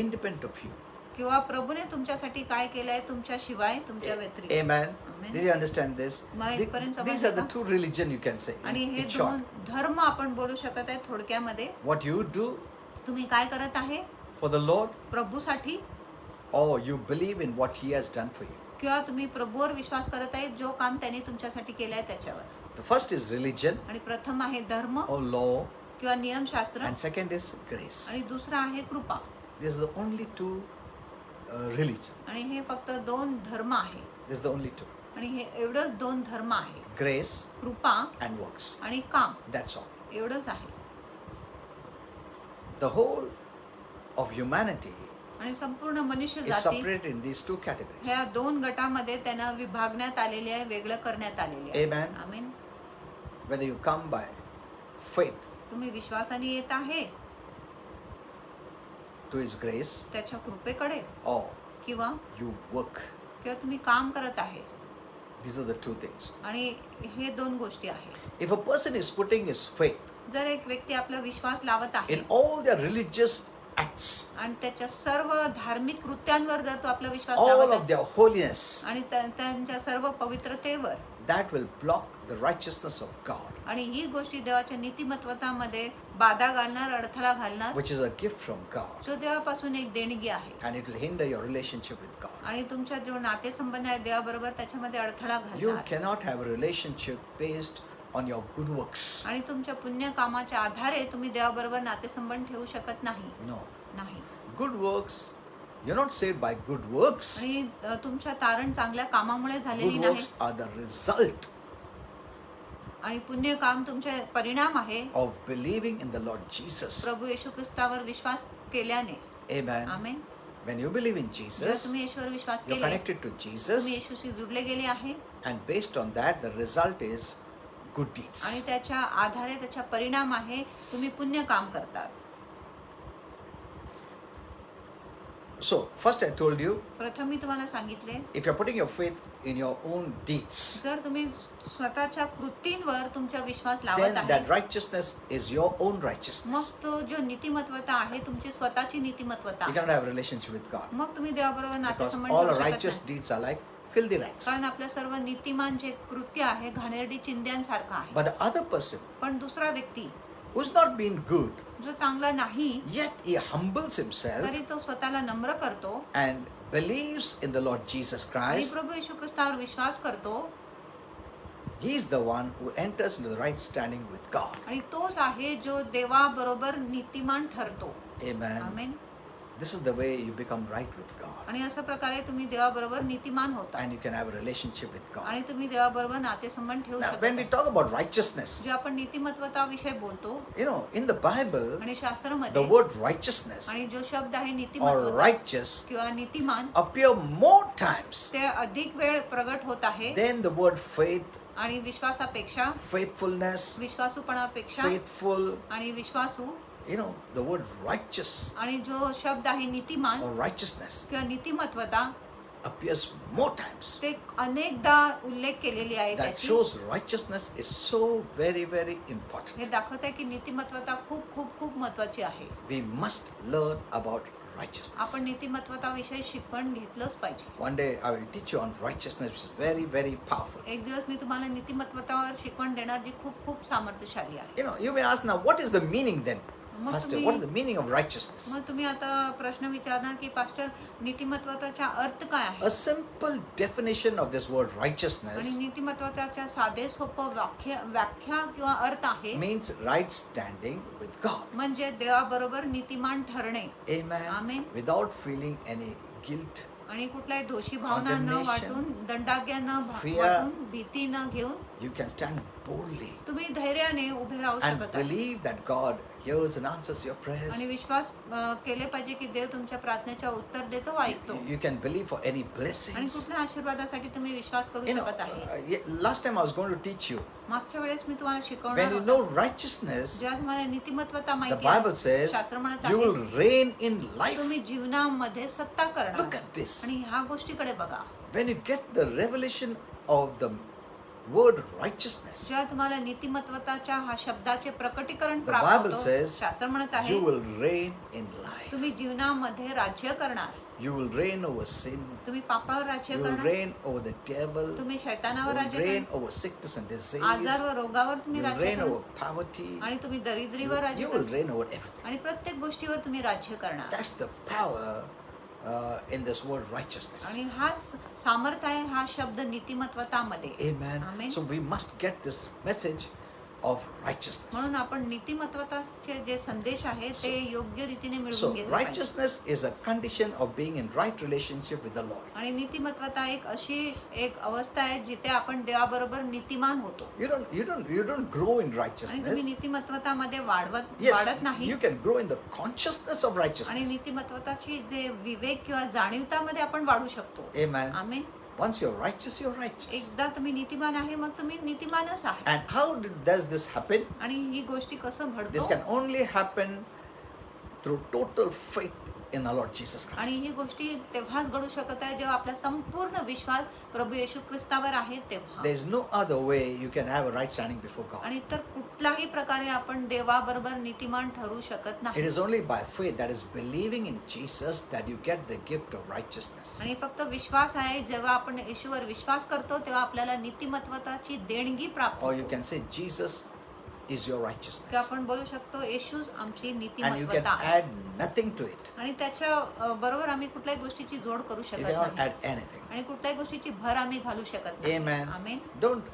independent of you? किंवा प्रभूने तुमच्यासाठी काय केलंय तुमच्याशिवाय, तुमच्या व्यतिरिक्त. Amen. Amen. Did you understand this? मग इथपर्यंत These are the समजलं two religion you can say. आणि हे In short, दोन धर्म आपण बोलू शकत आहे थोडक्यामध्ये. what you do तुम्ही काय करत आहे for the Lord, प्रभूसाठी, or you believe in what He has done for you. किंवा तुम्ही प्रभूवर विश्वास करत आहे जो काम त्यांनी तुमच्यासाठी केलंय त्याच्यावर. The first is religion आणि प्रथम आहे धर्म or law, किंवा नियमशास्त्र, and second is grace. आणि दुसरा आहे कृपा. These are the only two religion. आणि हे फक्त दोन धर्म आहे. These are the only two. आणि हे एवढंच दोन धर्म आहे, Grace कृपा and works. आणि काम, That's all. एवढंच आहे. The whole of humanity आणि संपूर्ण मनुष्य is जाती separated in these two categories. ह्या दोन गटामध्ये त्यांना विभागण्यात आलेले आहे, वेगळं करण्यात आलेले आहे. Amen. Amen. Whether you come by faith तुम्ही विश्वासाने येत आहे to His grace, त्याच्या कृपेकडे, or किंवा you work. तुम्ही काम करत आहे. These are the two things. आणि हे दोन गोष्टी आहेत. If a person is putting his faith जर एक व्यक्ती आपला विश्वास लावत आहे in all their religious acts, आणि त्याच्या सर्व धार्मिक कृत्यांवर जर तो आपला विश्वास all लावत of आहे their holiness, आणि त्यांच्या सर्व पवित्रतेवर, that will block the righteousness of God, आणि ही गोष्टी देवाच्या नीतिमत्वतामध्ये बाधा घालणार, अडथळा घालणार, which is a gift from God, जो देवापासून एक देणगी आहे. and it will hinder your relationship with God. आणि तुमच्या जो नातेसंबंध आहे देवाबरोबर त्याच्यामध्ये अडथळा You घालणार. cannot have a relationship based on your good works. आणि तुमच्या पुण्य कामाच्या आधारे तुम्ही देवाबरोबर नातेसंबंध ठेवू शकत नाही. No. नाही. Good works, you're not saved by good works. आणि तुमच्या तारण चांगल्या कामामुळे झालेली Good नाही. works are the result आणि पुण्य काम तुमचे परिणाम आहे of believing in the Lord Jesus. प्रभू येशू ख्रिस्तावर विश्वास केल्याने. Amen. Amen. When you believe in जर Jesus, तुम्ही येशूवर विश्वास you're केला, connected to Jesus, तुम्ही येशूशी जुडले गेले आहे, and based on that, the result is good deeds. आणि त्याच्या आधारे त्याचा परिणाम आहे तुम्ही पुण्य काम करतात. So, first I told you, प्रथम मी तुम्हाला सांगितले, if you're putting your faith in your own deeds, जर तुम्ही स्वतःच्या कृतींवर तुमचा विश्वास then लावत that आहे, righteousness is your own मग righteousness. तो जो नीतिमत्वता आहे तुमची स्वतःची नीतिमत्वता You आहे. cannot have a relationship with God मग तुम्ही देवाबरोबर because नातेसंबंध all ठेवू our शकत righteous नाही. deeds are like filthy rags. कारण आपल्या सर्व नीतिमान जे कृत्य आहे घाणेरडी चिंध्यांसारखं आहे. But the other person पण दुसरा व्यक्ती who's not been good, जो चांगला नाही, yet he humbles himself तरी तो स्वतःला नम्र करतो and believes in the Lord Jesus आणि Christ, प्रभू येशू ख्रिस्तावर विश्वास करतो, he is the one who enters into the right standing with God. आणि तोच आहे जो देवाबरोबर नीतिमान ठरतो. Amen. Amen. This is the way you become right with God, आणि अशा प्रकारे तुम्ही देवाबरोबर नीतिमान होता and you can have a relationship with God. आणि तुम्ही देवाबरोबर नातेसंबंध ठेवू Now, when we शकता. talk about righteousness, जे आपण नीतिमत्वताविषयी बोलतो you know, in the Bible, आणि the शास्त्रामध्ये word righteousness आणि जो शब्द आहे or नीतिमत्वता righteous किंवा नीतिमान, appear more times ते अधिक वेळ प्रगट होत आहे than the word faith, आणि विश्वासापेक्षा, faithfulness, विश्वासूपणापेक्षा faithful, आणि विश्वासू, you know, the word righteous आणि जो शब्द आहे नीतिमान or righteousness किंवा नीतिमत्वता appears more times. ते अनेकदा उल्लेख केलेली आहे That त्याची. shows righteousness is so very, very हे important. दाखवत आहे की नीतिमत्वता खूप खूप खूप महत्वाची आहे. We must learn about righteousness. आपण नीतिमत्वताविषयी शिकवण घेतलंच पाहिजे. One day I will teach you on righteousness, which is very, very powerful. एक दिवस मी तुम्हाला नीतिमत्वतावर शिकवण देणार जी खूप खूप सामर्थ्यशाली आहे. You know, you may ask now, what is the meaning then? मग Pastor, तुम्ही- what is the meaning of righteousness? मग तुम्ही आता प्रश्न विचारणार की पास्टर नीतिमत्वताचा अर्थ काय आहे? A simple definition of this word आणि righteousness नीतिमत्वताच्या साधे सोपं व्याख्या किंवा अर्थ आहे means right standing with God. म्हणजे देवाबरोबर नीतिमान ठरणे. Amen. Amen. Without feeling any guilt, आणि कुठल्याही दोषी भावना न Condemnation, वाटून, दंडाज्ञा न fear. वाटून, भीती न घेऊन you can stand boldly तुम्ही धैर्याने उभे राहू and शकता. believe that God hears and answers your prayers. आणि विश्वास केले पाहिजे की देव तुमच्या प्रार्थनेच्या उत्तर देतो व ऐकतो. You can believe for any आणि blessings. कुठल्या आशीर्वादासाठी तुम्ही विश्वास करू You know, शकत आहे. last time I was going to teach you, मागच्या वेळेस मी तुम्हाला when शिकवणार you होतो. know righteousness, जेव्हा तुम्हाला नीतिमत्वता the माहिती Bible आहे, says शास्त्र म्हणत you आहे will reign in life. तुम्ही जीवनामध्ये सत्ता Look करणार. at this. आणि ह्या गोष्टीकडे बघा. When you get the revelation of the word righteousness, जेव्हा तुम्हाला नीतिमत्वताच्या हा शब्दाचे प्रकटीकरण The प्राप्त Bible होतो, says शास्त्र म्हणत आहे you will reign in life. तुम्ही जीवनामध्ये राज्य करणार. You will reign over sin. तुम्ही पापावर राज्य You will करणार. reign over the devil. तुम्ही You शैतानावर will राज्य reign करणार. over sickness and disease. आजार व रोगावर You तुम्ही will राज्य reign over करणार. poverty. आणि तुम्ही दरिद्रीवर राज्य You will करणार. reign over everything. आणि प्रत्येक गोष्टीवर तुम्ही राज्य करणार. That's the power in this word righteousness. आणि हा सामर्थ आहे हा शब्द नीतिमत्वतामध्ये. Amen. Amen. So we must get this message of righteousness. म्हणून आपण नीतिमत्वताचे जे संदेश आहे ते योग्य रीतीने So मिळवून घेतले पाहिजे. righteousness is a condition of being in right relationship with the Lord. आणि नीतिमत्वता एक अशी एक अवस्था आहे जिथे आपण देवाबरोबर नीतिमान होतो. You don't grow in आणि तुम्ही righteousness. नीतिमत्वतामध्ये वाढत Yes, नाही. you can grow in the consciousness of आणि righteousness. नीतिमत्वताची जे विवेक किंवा जाणीवतामध्ये आपण वाढू शकतो. Amen. Amen. Once you're righteous, you're righteous. एकदा तुम्ही नीतिमान आहे मग तुम्ही नीतिमानच आहे. And how does this happen? आणि ही गोष्टी कसं This घडतो can only happen through total faith in our Lord Jesus आणि Christ. ही गोष्टी तेव्हाच घडू शकत आहे जेव्हा आपला संपूर्ण विश्वास प्रभू येशू ख्रिस्तावर आहे तेव्हा. There's no other way you can have a right standing before God. आणि तर कुठल्याही प्रकारे आपण देवाबरोबर नीतिमान ठरू शकत It नाही. is only by faith, that is believing in Jesus, that you get the gift of righteousness. आणि फक्त विश्वास आहे जेव्हा आपण येशूवर विश्वास करतो तेव्हा आपल्याला नीतिमत्वताची देणगी प्राप्त Or you होते. can say Jesus is your की righteousness. आपण बोलू शकतो येशूच आमची And you can नीतिमत्वता आहे. add nothing to it. आणि त्याच्या बरोबर आम्ही कुठल्याही गोष्टीची जोड करू You शकत cannot नाही. add anything. आणि कुठल्याही गोष्टीची भर आम्ही घालू शकत नाही. Amen. Amen. Don't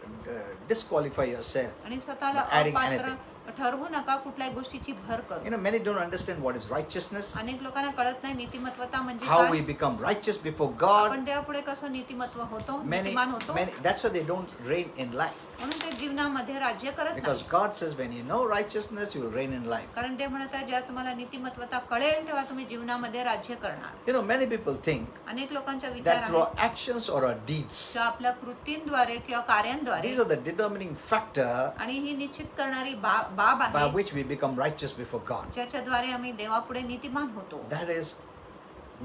disqualify yourself. आणि स्वतःला by adding अपात्र anything. ठरवू नका कुठल्याही गोष्टीची भर You करू. know, many don't understand what is righteousness, अनेक लोकांना कळत नाही नीतिमत्वता म्हणजे how we काय. become righteous before God. आपण देवापुढे कसं नीतिमत्व होतो, Many, नीतिमान होतो. that's why they don't reign in life. म्हणून ते जीवनामध्ये राज्य करत Because नाही. God says, when you know righteousness, you will reign in life. कारण ते म्हणत आहे जेव्हा तुम्हाला नीतिमत्वता कळेल तेव्हा तुम्ही जीवनामध्ये राज्य करणार. You know, many people think अनेक लोकांचा विचार that through आहे our actions or our deeds, की आपल्या कृतींद्वारे किंवा कार्यांद्वारे these are the determining factor आणि ही निश्चित करणारी बाब by आहे which we become righteous before God. ज्याच्याद्वारे आम्ही देवापुढे नीतिमान होतो. That is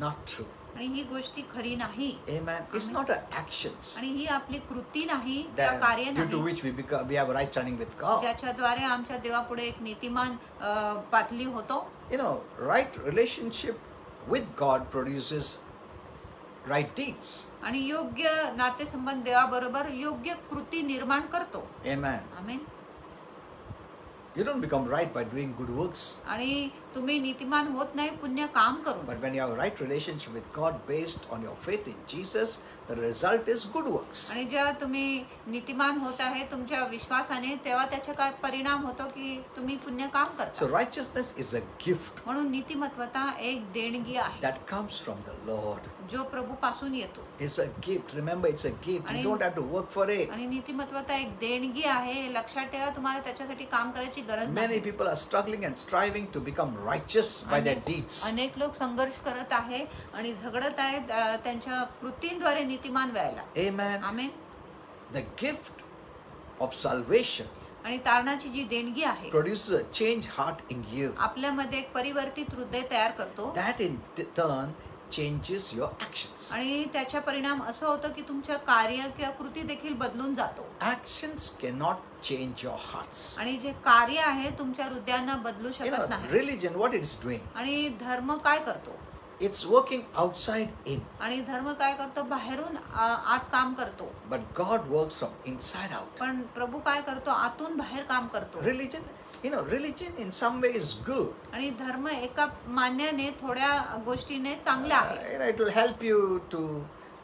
not true. आणि ही गोष्टी खरी नाही. Amen. It's Amen. not our actions आणि ही आपली कृती नाही किंवा that कार्य due to नाही which we have a right standing with God. ज्याच्याद्वारे आमच्या देवापुढे एक नीतिमान पातळी होतो. You know, right relationship with God produces right deeds. आणि योग्य नातेसंबंध देवाबरोबर योग्य कृती निर्माण करतो. Amen. Amen. You don't become right by doing good works. आणि तुम्ही नीतिमान होत नाही पुण्य काम करून. But when you have a right relationship with God based on your faith in Jesus, the result is good works. आणि जेव्हा तुम्ही नीतिमान होत आहे तुमच्या विश्वासाने तेव्हा त्याचा काय परिणाम होतो की तुम्ही पुण्य काम So करता. righteousness is a gift म्हणून नीतिमत्वता एक देणगी आहे that comes from the Lord. जो प्रभू पासून येतो. It's a gift. Remember, it's a gift. You आणि- don't have to work for it. आणि नीतिमत्वता एक देणगी आहे हे लक्षात ठेवा. तुम्हाला त्याच्यासाठी काम करायची गरज Many नाही. people are struggling and striving to become righteous by their deeds. अनेक लोक संघर्ष करत आहे आणि झगडत आहेत त्यांच्या कृतींद्वारे नीतिमान व्हायला. Amen. Amen. The gift of salvation आणि तारणाची जी देणगी आहे produces a changed heart in you. आपल्यामध्ये एक परिवर्तित हृदय तयार करतो. That in turn changes your actions. आणि त्याचा परिणाम असं होतं की तुमचं कार्य किंवा कृती देखील बदलून जातो. Actions cannot change your hearts. आणि जे कार्य आहे तुमच्या हृदयांना बदलू शकत नाही. Religion, what it's doing, आणि धर्म काय करतो? it's working outside in. आणि धर्म काय करतो? बाहेरून आत काम करतो. But God works from inside out. पण प्रभू काय करतो? आतून बाहेर काम करतो. Religion in some way is good. आणि धर्म एका मान्याने थोड्या गोष्टीने चांगला आहे. It will help you to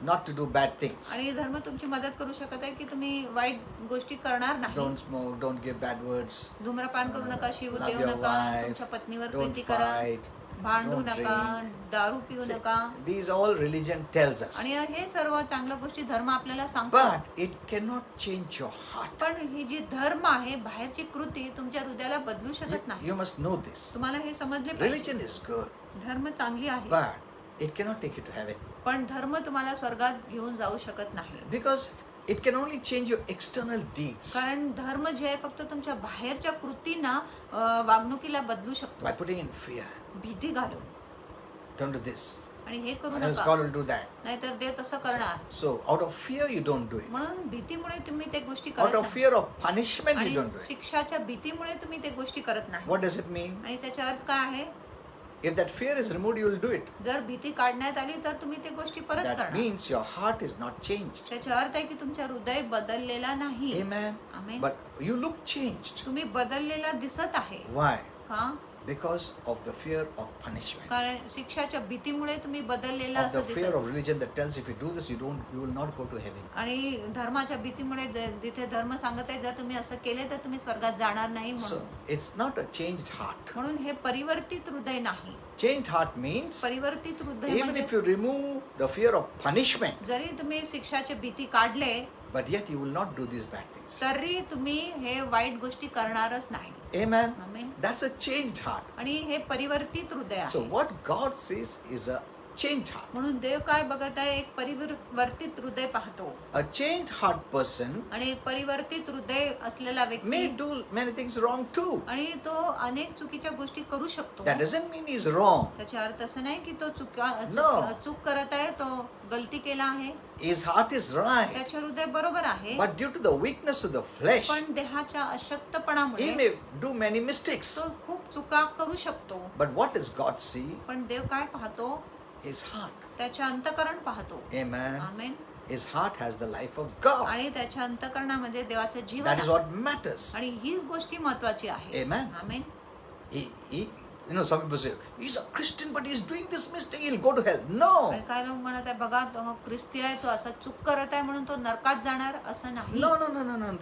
not to do bad things. आणि धर्म तुमची मदत करू शकत आहे की तुम्ही वाईट गोष्टी करणार नाही. Don't smoke, don't give bad words, धूम्रपान करू नका, शिव love देऊ your नका, wife, तुमच्या पत्नीवर don't प्रीती करा, fight, भांडू don't नका, दारू पिऊ See, नका. these all religion tells us. आणि हे सर्व चांगल्या गोष्टी धर्म आपल्याला सांगतो. But it cannot change your heart. पण ही जी धर्म आहे, बाहेरची कृती तुमच्या हृदयाला बदलू शकत नाही. You must know this. तुम्हाला हे समजले पाहिजे. Religion is good, धर्म चांगली आहे, but it cannot take you to heaven. पण धर्म तुम्हाला स्वर्गात घेऊन जाऊ शकत नाही. Because it can only change your external deeds कारण धर्म जे आहे फक्त तुमच्या बाहेरच्या कृतींना वागणुकीला बदलू शकतो. by putting in fear. भीती घालून. Don't do this. आणि हे करू Otherwise, नका, God will do that. नाहीतर देव तसं करणार. So, out of fear, you don't do it. म्हणून भीतीमुळे तुम्ही ते गोष्टी Out करत of नाही. fear of punishment, you आणि don't do it. शिक्षाच्या भीतीमुळे तुम्ही ते गोष्टी करत नाही. What does it mean? आणि त्याचा अर्थ काय आहे? If that fear is removed, you will do it. जर भीती काढण्यात आली तर तुम्ही ते गोष्टी परत That करणार. means your heart is not changed. त्याचा अर्थ आहे की तुमचा हृदय बदललेला नाही. Amen. Amen. But you look changed. तुम्ही बदललेला दिसत आहे. Why? का? Because of the fear of punishment. कारण शिक्षाच्या भीतीमुळे तुम्ही बदललेला Of the असं fear दिसत. of religion that tells if you do this, you will not go to heaven. आणि धर्माच्या भीतीमुळे जिथे धर्म सांगत आहे जर तुम्ही असं केले तर तुम्ही स्वर्गात जाणार नाही So म्हणून. it's not a changed heart. म्हणून हे परिवर्तित हृदय नाही. Changed heart means परिवर्तित हृदय even म्हणजे if you remove the fear of punishment, जरी तुम्ही शिक्षाची भीती काढले but yet you will not do these bad things. तरी तुम्ही हे वाईट गोष्टी करणारच नाही. Amen. Amen. That's a changed heart. आणि हे परिवर्तित हृदय So आहे. what God sees is a changed heart. म्हणून देव काय बघत आहे? एक परिवर्तित हृदय पाहतो. A changed heart person आणि एक परिवर्तित हृदय असलेला may व्यक्ती do many things wrong too. आणि तो अनेक चुकीच्या गोष्टी करू शकतो. That doesn't mean he's wrong. त्याचा अर्थ असं नाही की तो No. चूक करत आहे, तो गलती केला आहे. His heart is right. त्याचे हृदय बरोबर आहे. But due to the weakness of the flesh, पण देहाच्या he अशक्तपणामुळे may do many mistakes. तो खूप चुका करू शकतो. But what does God see? पण देव काय पाहतो? His heart. त्याचे अंतःकरण पाहतो. Amen. Amen. His heart has the life of God. आणि त्याच्या अंतःकरणामध्ये देवाचं जीवन That is आहे. what matters. आणि हीच गोष्टी महत्वाची आहे. Amen. Amen. Some people say, he's a Christian, but he's doing this mistake, he'll go to hell. No. आणि काय लोक म्हणत आहे बघा तो ख्रिस्ती आहे, तो असा चूक करत आहे म्हणून तो नरकात जाणार असं नाही. No.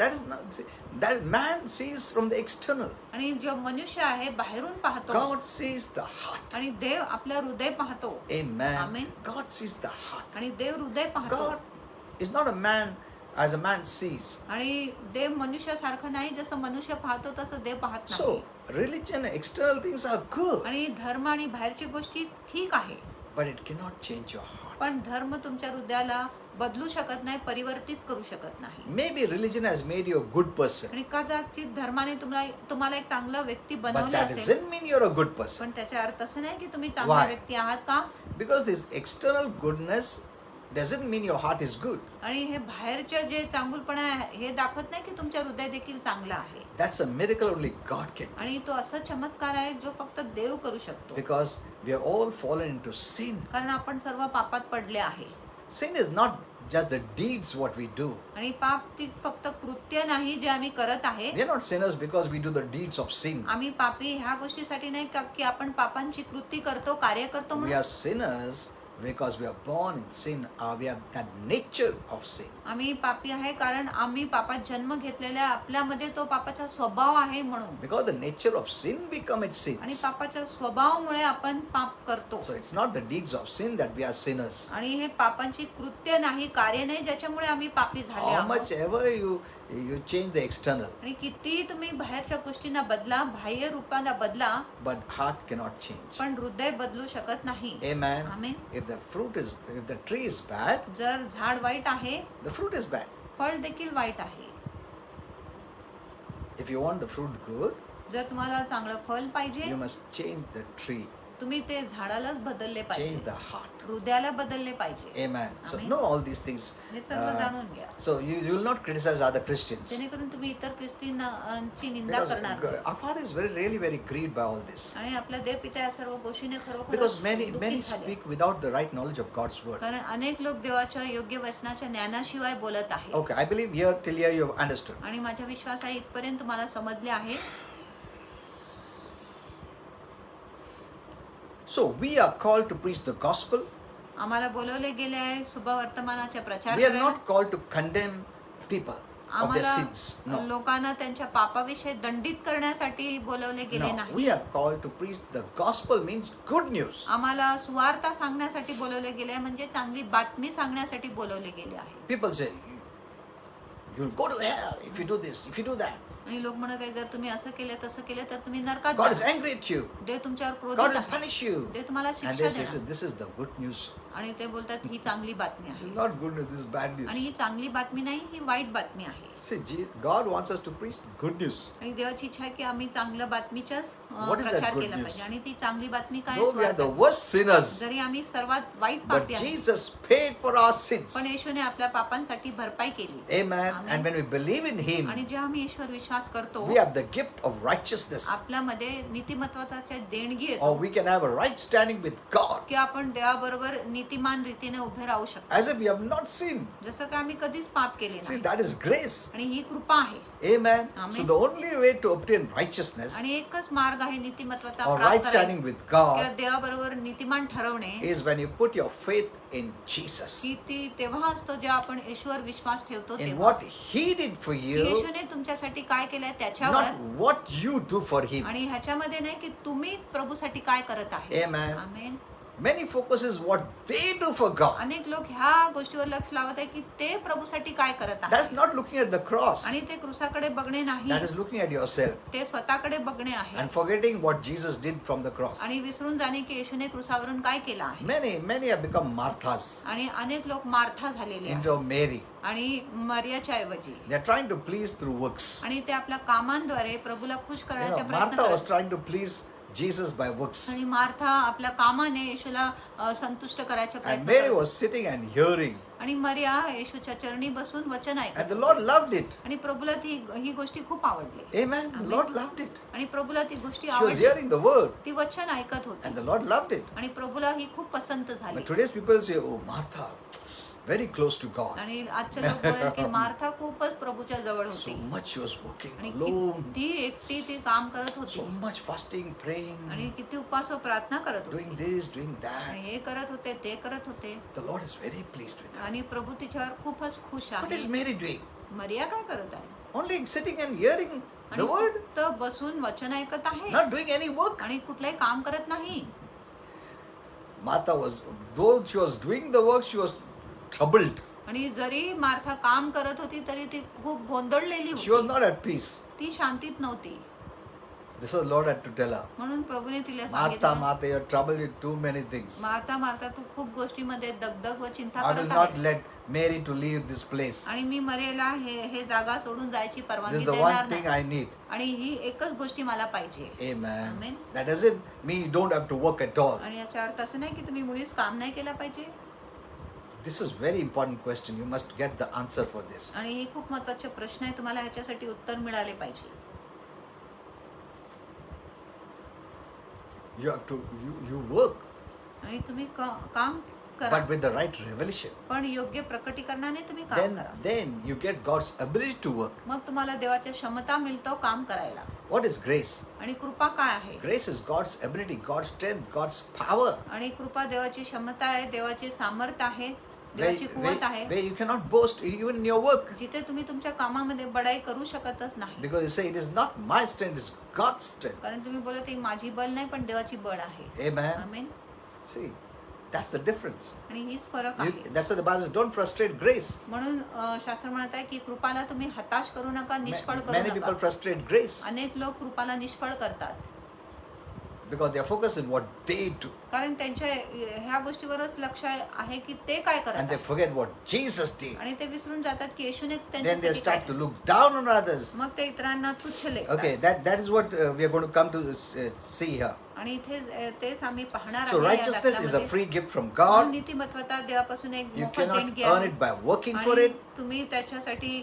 That is not. See, that man sees from the external. आणि जो मनुष्य आहे बाहेरून पाहतो. God sees the heart. आणि देव आपलं हृदय पाहतो. Amen. Amen. God sees the heart. आणि देव हृदय पाहतो. God is not a man as a man sees. आणि देव मनुष्यासारखं नाही, जसं मनुष्य पाहतो तसं देव पाहत So, नाही. religion, external things are good, आणि धर्म आणि बाहेरची गोष्टी ठीक आहे, but it cannot change your heart. पण धर्म तुमच्या हृदयाला बदलू शकत नाही, परिवर्तित करू शकत नाही. Maybe religion has made you a good person, आणि कदाचित धर्माने तुम्हाला एक चांगला व्यक्ती but बनवले that असेल, doesn't mean you're a good person. पण त्याचा अर्थ असं नाही की तुम्ही चांगला Why? व्यक्ती आहात का. Because this external goodness doesn't mean your heart is good. आणि हे बाहेरचं जे चांगुलपणा आहे हे दाखवत नाही की तुमच्या हृदय देखील चांगलं आहे. That's a miracle only God can do. आणि तो असा चमत्कार आहे जो फक्त देव करू शकतो. Because we are all fallen into sin. कारण आपण सर्व पापात पडले आहे. Sin is not just the deeds what we do. आणि पाप ती फक्त कृत्य नाही जे आम्ही करत आहे. We are not sinners because we do the deeds of sin. आम्ही पापी ह्या गोष्टीसाठी नाही का की आपण पापांची कृती करतो, कार्य करतो We म्हणून. are sinners because we are born in sin. We have that nature of sin. आम्ही पापी आहे कारण आम्ही पापात जन्म घेतलेल्या आपल्यामध्ये तो पापाचा स्वभाव आहे म्हणून. Because the nature of sin we commit आणि sins. पापाच्या स्वभावामुळे आपण पाप करतो. So it's not the deeds of sin that we are sinners. आणि हे पापांची कृत्य नाही, कार्य नाही ज्याच्यामुळे आम्ही पापी झाले How आहोत. much ever you change the external, आणि कितीही तुम्ही बाहेरच्या गोष्टींना बदला, बाह्य रूपाला बदला, but heart cannot change. पण हृदय बदलू शकत नाही. Amen. Amen. If the tree is bad, जर झाड वाईट आहे, the fruit is bad. फळ देखील वाईट आहे. If you want the fruit good, जर तुम्हाला चांगलं फळ पाहिजे you must change the tree. तुम्ही ते झाडालाच बदलले Change पाहिजे, the heart. हृदयाला बदलले पाहिजे. Amen. So Amen. know all these things. हे सर्व जाणून घ्या, So you will not criticize other Christians. जेणेकरून तुम्ही इतर ख्रिस्तींची निंदा Because करणार नाही. our Father is really very grieved by all this. आणि आपला देव पिता या सर्व गोष्टीने Because खरोखर many दुःखी झाले. speak without the right knowledge of God's word. कारण अनेक लोक देवाच्या योग्य वचनाच्या ज्ञानाशिवाय बोलत आहेत. Okay, I believe here till here you have understood. आणि माझा विश्वास आहे इथपर्यंत मला समजले आहे. So we are called to preach the gospel. आम्हाला बोलवले गेले आहे शुभवर्तमानाचा प्रचार We are करायला. not called to condemn people of their sins. आम्हाला No. लोकांना त्यांच्या पापाविषयी दंडित करण्यासाठी बोलवले गेले No. नाही. We are called to preach the gospel means good news. आम्हाला सुवार्ता सांगण्यासाठी बोलवले गेले आहे, म्हणजे चांगली बातमी सांगण्यासाठी बोलवले गेले आहे. People say, you'll go to hell if you do this, if you do that. आणि लोक म्हणत आहे जर तुम्ही असं केलं तसं केलं तर तुम्ही नरकात God is जाल. angry at you. देव तुमच्यावर God क्रोधित will आहे. punish you. देव तुम्हाला And शिक्षा they say, देणार. this is the good news. आणि ते बोलतात ही चांगली बातमी आहे. Not good news, this is bad news. आणि ही चांगली बातमी नाही, ही वाईट बातमी आहे. See, God wants us to preach the good news. आणि देवाची इच्छा आहे की आम्ही चांगलं बातमीचाच What is that प्रचार good केला news? पाहिजे. आणि ती चांगली बातमी काय Though we are the worst sinners, जरी आम्ही सर्वात वाईट but पापी आहे, Jesus paid for our sins. पण येशूने आपल्या पापांसाठी भरपाई केली. Amen. Amen. And when we believe in Him, आणि जेव्हा आम्ही ईश्वर विश्वास करतो, we have the gift of righteousness. आपल्यामध्ये नीतिमत्वाच्या देणगी Or येतो we can have a right standing with God की आपण देवाबरोबर नीतिमान रीतीने उभे राहू शकतो, as if we have not sinned. जसं की आम्ही कधीच पाप केले See, नाही. that is grace. आणि ही कृपा आहे. Amen. Amen. So the only way to obtain righteousness आणि एकच मार्ग आहे नीतिमत्वता or प्राप्त right करायला standing with किंवा God देवाबरोबर नीतिमान ठरवणे, is when you put your faith in Jesus. की ती तेव्हा असतो जेव्हा आपण येशूवर विश्वास ठेवतो In तेव्हा. what He did for की you, येशूने तुमच्यासाठी काय केलंय त्याच्यावर, not what you do for Him. आणि ह्याच्यामध्ये नाही की तुम्ही प्रभूसाठी काय करत आहे. Amen. Amen. Many focuses what they do for God. अनेक लोक ह्या गोष्टीवर लक्ष लावत आहे की ते प्रभूसाठी काय करत That's आहेत, not looking at the cross. आणि ते क्रूसाकडे बघणे नाही, That is looking at yourself ते स्वतःकडे बघणे आहे. and forgetting what Jesus did from the cross. आणि विसरून जाणे की येशूने क्रूसावरून काय केलं आहे. Many have become Marthas आणि अनेक लोक मार्था झालेले आहेत, into Mary. आणि मरियाच्या ऐवजी, They are trying to please through works. आणि ते आपल्या कामांद्वारे प्रभूला खुश करण्याचा प्रयत्न Martha was करतात. trying to please Jesus by works. आणि मार्था आपल्या कामाने येशूला संतुष्ट करायचा And प्रयत्न Mary करते. was sitting and hearing. आणि मरिया येशूच्या चरणी बसून वचन ऐकत And the Lord loved it. आणि प्रभूला ही गोष्टी खूप आवडली. Amen. The Lord loved it. आणि प्रभूला ती गोष्टी She was आवडली, hearing the word. ती वचन ऐकत होती, And the Lord loved it. आणि प्रभूला ही खूप पसंत झाली. But today's people say, oh, Martha, very close to God. आणि आजचे लोक बोलले की मार्था खूपच प्रभूच्या जवळ So होती, much she was working आणि alone. ती एकटी ती काम करत होती, So much fasting, praying, आणि किती उपास व प्रार्थना करत doing होती, this, doing that. आणि हे करत होते ते करत होते, The Lord is very pleased with her. आणि प्रभू तिच्यावर खूपच खुश What is आहे. Mary doing? मरिया काय करत आहे? Only sitting and hearing आणि the word, फक्त बसून वचन ऐकत आहे, not doing any work. आणि कुठलंही काम करत नाही. Martha was, though she was doing the work, she was troubled. आणि जरी मार्था काम करत होती तरी ती खूप गोंधळलेली She was होती, not at peace. ती शांतीत नव्हती. This is the Lord had to tell her. म्हणून प्रभूने तिला Martha, सांगितलं, Martha, you're troubled with too many things. Martha Martha तू खूप गोष्टीमध्ये दगदग व चिंता I will करत not आहे, let Mary to leave this place. आणि मी मरेला हे जागा सोडून जायची This परवानगी is the देणार one thing नाही, I need. आणि ही एकच गोष्टी मला पाहिजे. Amen. Amen. That doesn't mean you don't have to work at all. आणि याचा अर्थ असं नाही की तुम्ही मुळीच काम नाही केलं पाहिजे. This is very important question. You must get the answer for this. आणि ही खूप महत्त्वाचे प्रश्न आहे, तुम्हाला ह्याच्यासाठी उत्तर मिळाले पाहिजे. You have to you work, आणि तुम्ही काम करा, but with the right revelation. पण योग्य प्रकटीकरणाने तुम्ही काम करा. Then you get God's ability to work. मग तुम्हाला देवाच्या क्षमता मिळतो काम करायला. What is grace? आणि कृपा काय आहे? Grace is God's ability, God's strength, God's power. आणि कृपा देवाची क्षमता आहे, देवाचे सामर्थ्य आहे, Where, देवाची कुवत आहे, where you cannot boast even in your work. जिथे तुम्ही तुमच्या कामामध्ये बडाई करू शकतच नाही. Because you say it is not my strength, it's God's strength. कारण तुम्ही बोलत ही माझी बल नाही पण देवाची बळ आहे. Amen. Amen. See, that's the difference. आणि हीच फरक आहे. That's why the Bible says, don't frustrate grace. म्हणून शास्त्र म्हणत आहे की कृपाला तुम्ही हताश करू नका, निष्फळ करू Many people नका. frustrate grace. अनेक लोक कृपाला निष्फळ करतात. because they are focused on what they do. कारण त्यांच्या ह्या गोष्टीवरच लक्ष आहे की ते काय And करत they आहेत. forget what Jesus did. आणि ते विसरून जातात की येशूने Then they त्यांच्यासाठी काय start to look down on others. मग ते इतरांना तुच्छ लेखतात. Okay, that is what we are going to come to see here. आणि इथे तेच आम्ही पाहणार So आहे या righteousness is a दाखल्यामध्ये. free gift from म्हणून God. नीतिमत्वता देवापासून एक You मोफत cannot देणगी earn आहे. it by working for आणि it. तुम्ही त्याच्यासाठी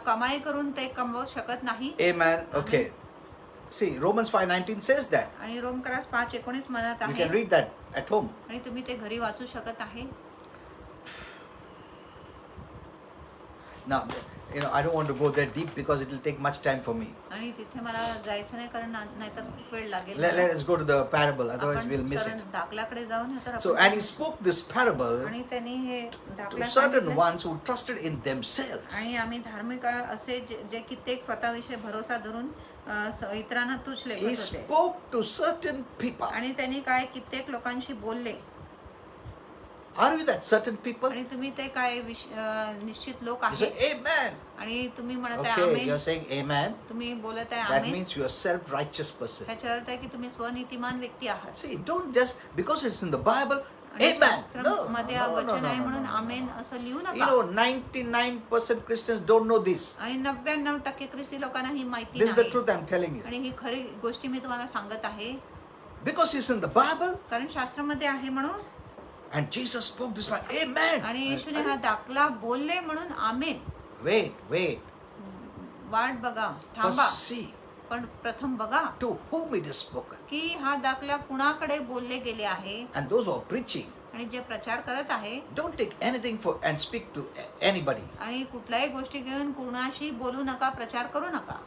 कमाई करून ते कमवू शकत नाही. Amen. Okay. See, Romans 5:19 says that. आणि रोमकरास 5:19 म्हणत You आहे. can read that at home. आणि तुम्ही ते घरी वाचू शकत आहे. Now, I don't want to go there deep because it will take much time for me. आणि तिथे मला जायचं नाही कारण नाहीतर खूप वेळ लागेल. Let's go to the parable, otherwise आपण we'll miss सरळ it. दाखल्याकडे जाऊ नाही तर So, and he spoke this parable आणि त्यांनी हे to दाखला certain सांगितले. ones who trusted in themselves. आणि आम्ही धार्मिक असे जे कित्येक स्वतःविषयी भरोसा धरून इतरांना तुच्छ He लेखत होते. spoke to certain people. आणि त्यांनी काय कित्येक लोकांशी बोलले. Are you that certain people? आणि तुम्ही ते काय निश्चित लोक You say आहे. amen. आणि तुम्ही म्हणत आहे Okay, amen. you're saying amen. तुम्ही बोलत आहे That amen. means you're a self-righteous person. ह्याचा अर्थ आहे की तुम्ही स्वनीतिमान व्यक्ती आहात. See, don't just because it's in the Bible, आणि amen. No, no, शास्त्रामध्ये no, no, वचन आहे no, म्हणून no. आमेन असं लिहू You नका. know, 99% Christians don't know this. आणि 99% ख्रिस्ती लोकांना ही माहिती This is the नाही. truth I'm telling you. आणि ही खरी गोष्टी मी तुम्हाला सांगत आहे. Because it's in the Bible, कारण शास्त्रामध्ये आहे म्हणून. and Jesus spoke this one, amen. आणि येशूने हा दाखला बोलले म्हणून आमेन. Wait. वाट बघा, थांबा. First see पण प्रथम बघा to whom it is spoken. की हा दाखला कुणाकडे बोलले गेले आहे. And those who are preaching, आणि जे प्रचार करत आहे don't take anything for and speak to anybody. आणि कुठल्याही गोष्टी घेऊन कुणाशी बोलू नका, प्रचार करू नका.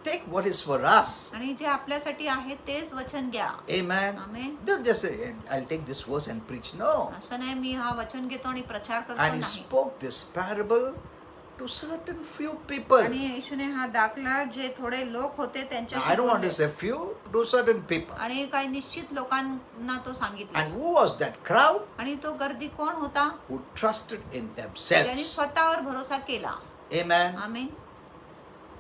Take what is for us. आणि जे आपल्यासाठी आहे तेच वचन घ्या. Amen. Amen. Don't just say, I'll take this verse and preach. No. असं नाही मी हा वचन घेतो आणि प्रचार करतो And he नाही. spoke this parable to certain few people. आणि येशूने हा दाखला जे थोडे लोक होते Now, त्यांच्याशी I don't want to बोलले. say few, to certain people. आणि काही निश्चित लोकांना तो सांगितला. And who was that crowd? आणि तो गर्दी कोण होता? Who trusted in ज्यांनी themselves. स्वतःवर भरोसा केला. Amen. Amen.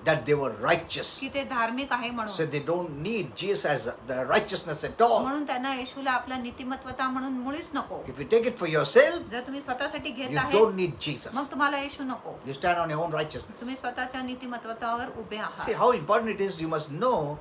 That they were righteous. की ते धार्मिक आहे So म्हणून. they don't need Jesus as the righteousness at all. म्हणून त्यांना येशूला आपला नीतिमत्वता म्हणून मुळीच नको. If you take it for yourself, जर तुम्ही स्वतःसाठी घेत you आहे don't need Jesus. मग तुम्हाला येशू नको. You stand on your own righteousness. तुम्ही स्वतःच्या नीतिमत्वतावर उभे See आहात. how important it is. You must know,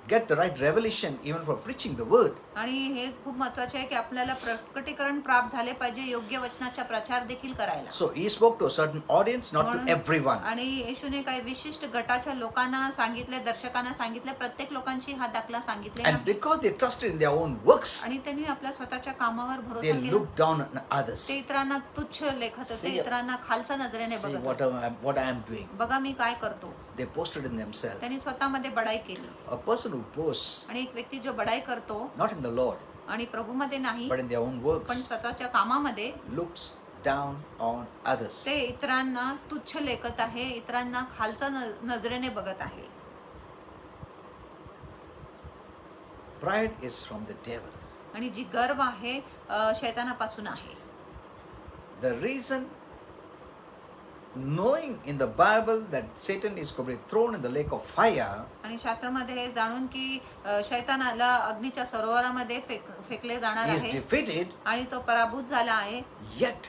get the right revelation even for preaching the word. आणि हे खूप महत्वाचे आहे की आपल्याला प्रकटीकरण प्राप्त झाले पाहिजे योग्य वचनाचा प्रचार देखील करायला. So he spoke to a certain audience, not to म्हणून- everyone. आणि येशूने काही विशिष्ट गटाच्या लोकांना सांगितले, दर्शकांना सांगितले, प्रत्येक लोकांची हा दाखला सांगितले And नाही. because they trusted in their own works, आणि त्यांनी आपल्या स्वतःच्या कामावर भरोसा they केला. looked down on others. ते इतरांना तुच्छ लेखत होते, See, इतरांना खालच्या नजरेने See बघत what होते. what I am doing. बघा मी काय करतो. They boasted in themselves. त्यांनी स्वतःमध्ये बडाई केली. A person who boasts आणि एक व्यक्ती जो बडाई करतो not in the Lord, आणि प्रभूमध्ये नाही but in their own पण works, स्वतःच्या कामामध्ये looks down on others. ते इतरांना तुच्छ लेखत आहे, इतरांना खालच्या नजरेने बघत आहे. Pride is from the devil. आणि जी गर्व आहे शैतानापासून आहे. The reason, knowing in the Bible that Satan is going to be thrown in the lake of fire, आणि शास्त्रामध्ये हे जाणून की शैतानाला अग्नीच्या सरोवरामध्ये फेकले जाणार he is आहे defeated, आणि तो पराभूत झाला आहे. yet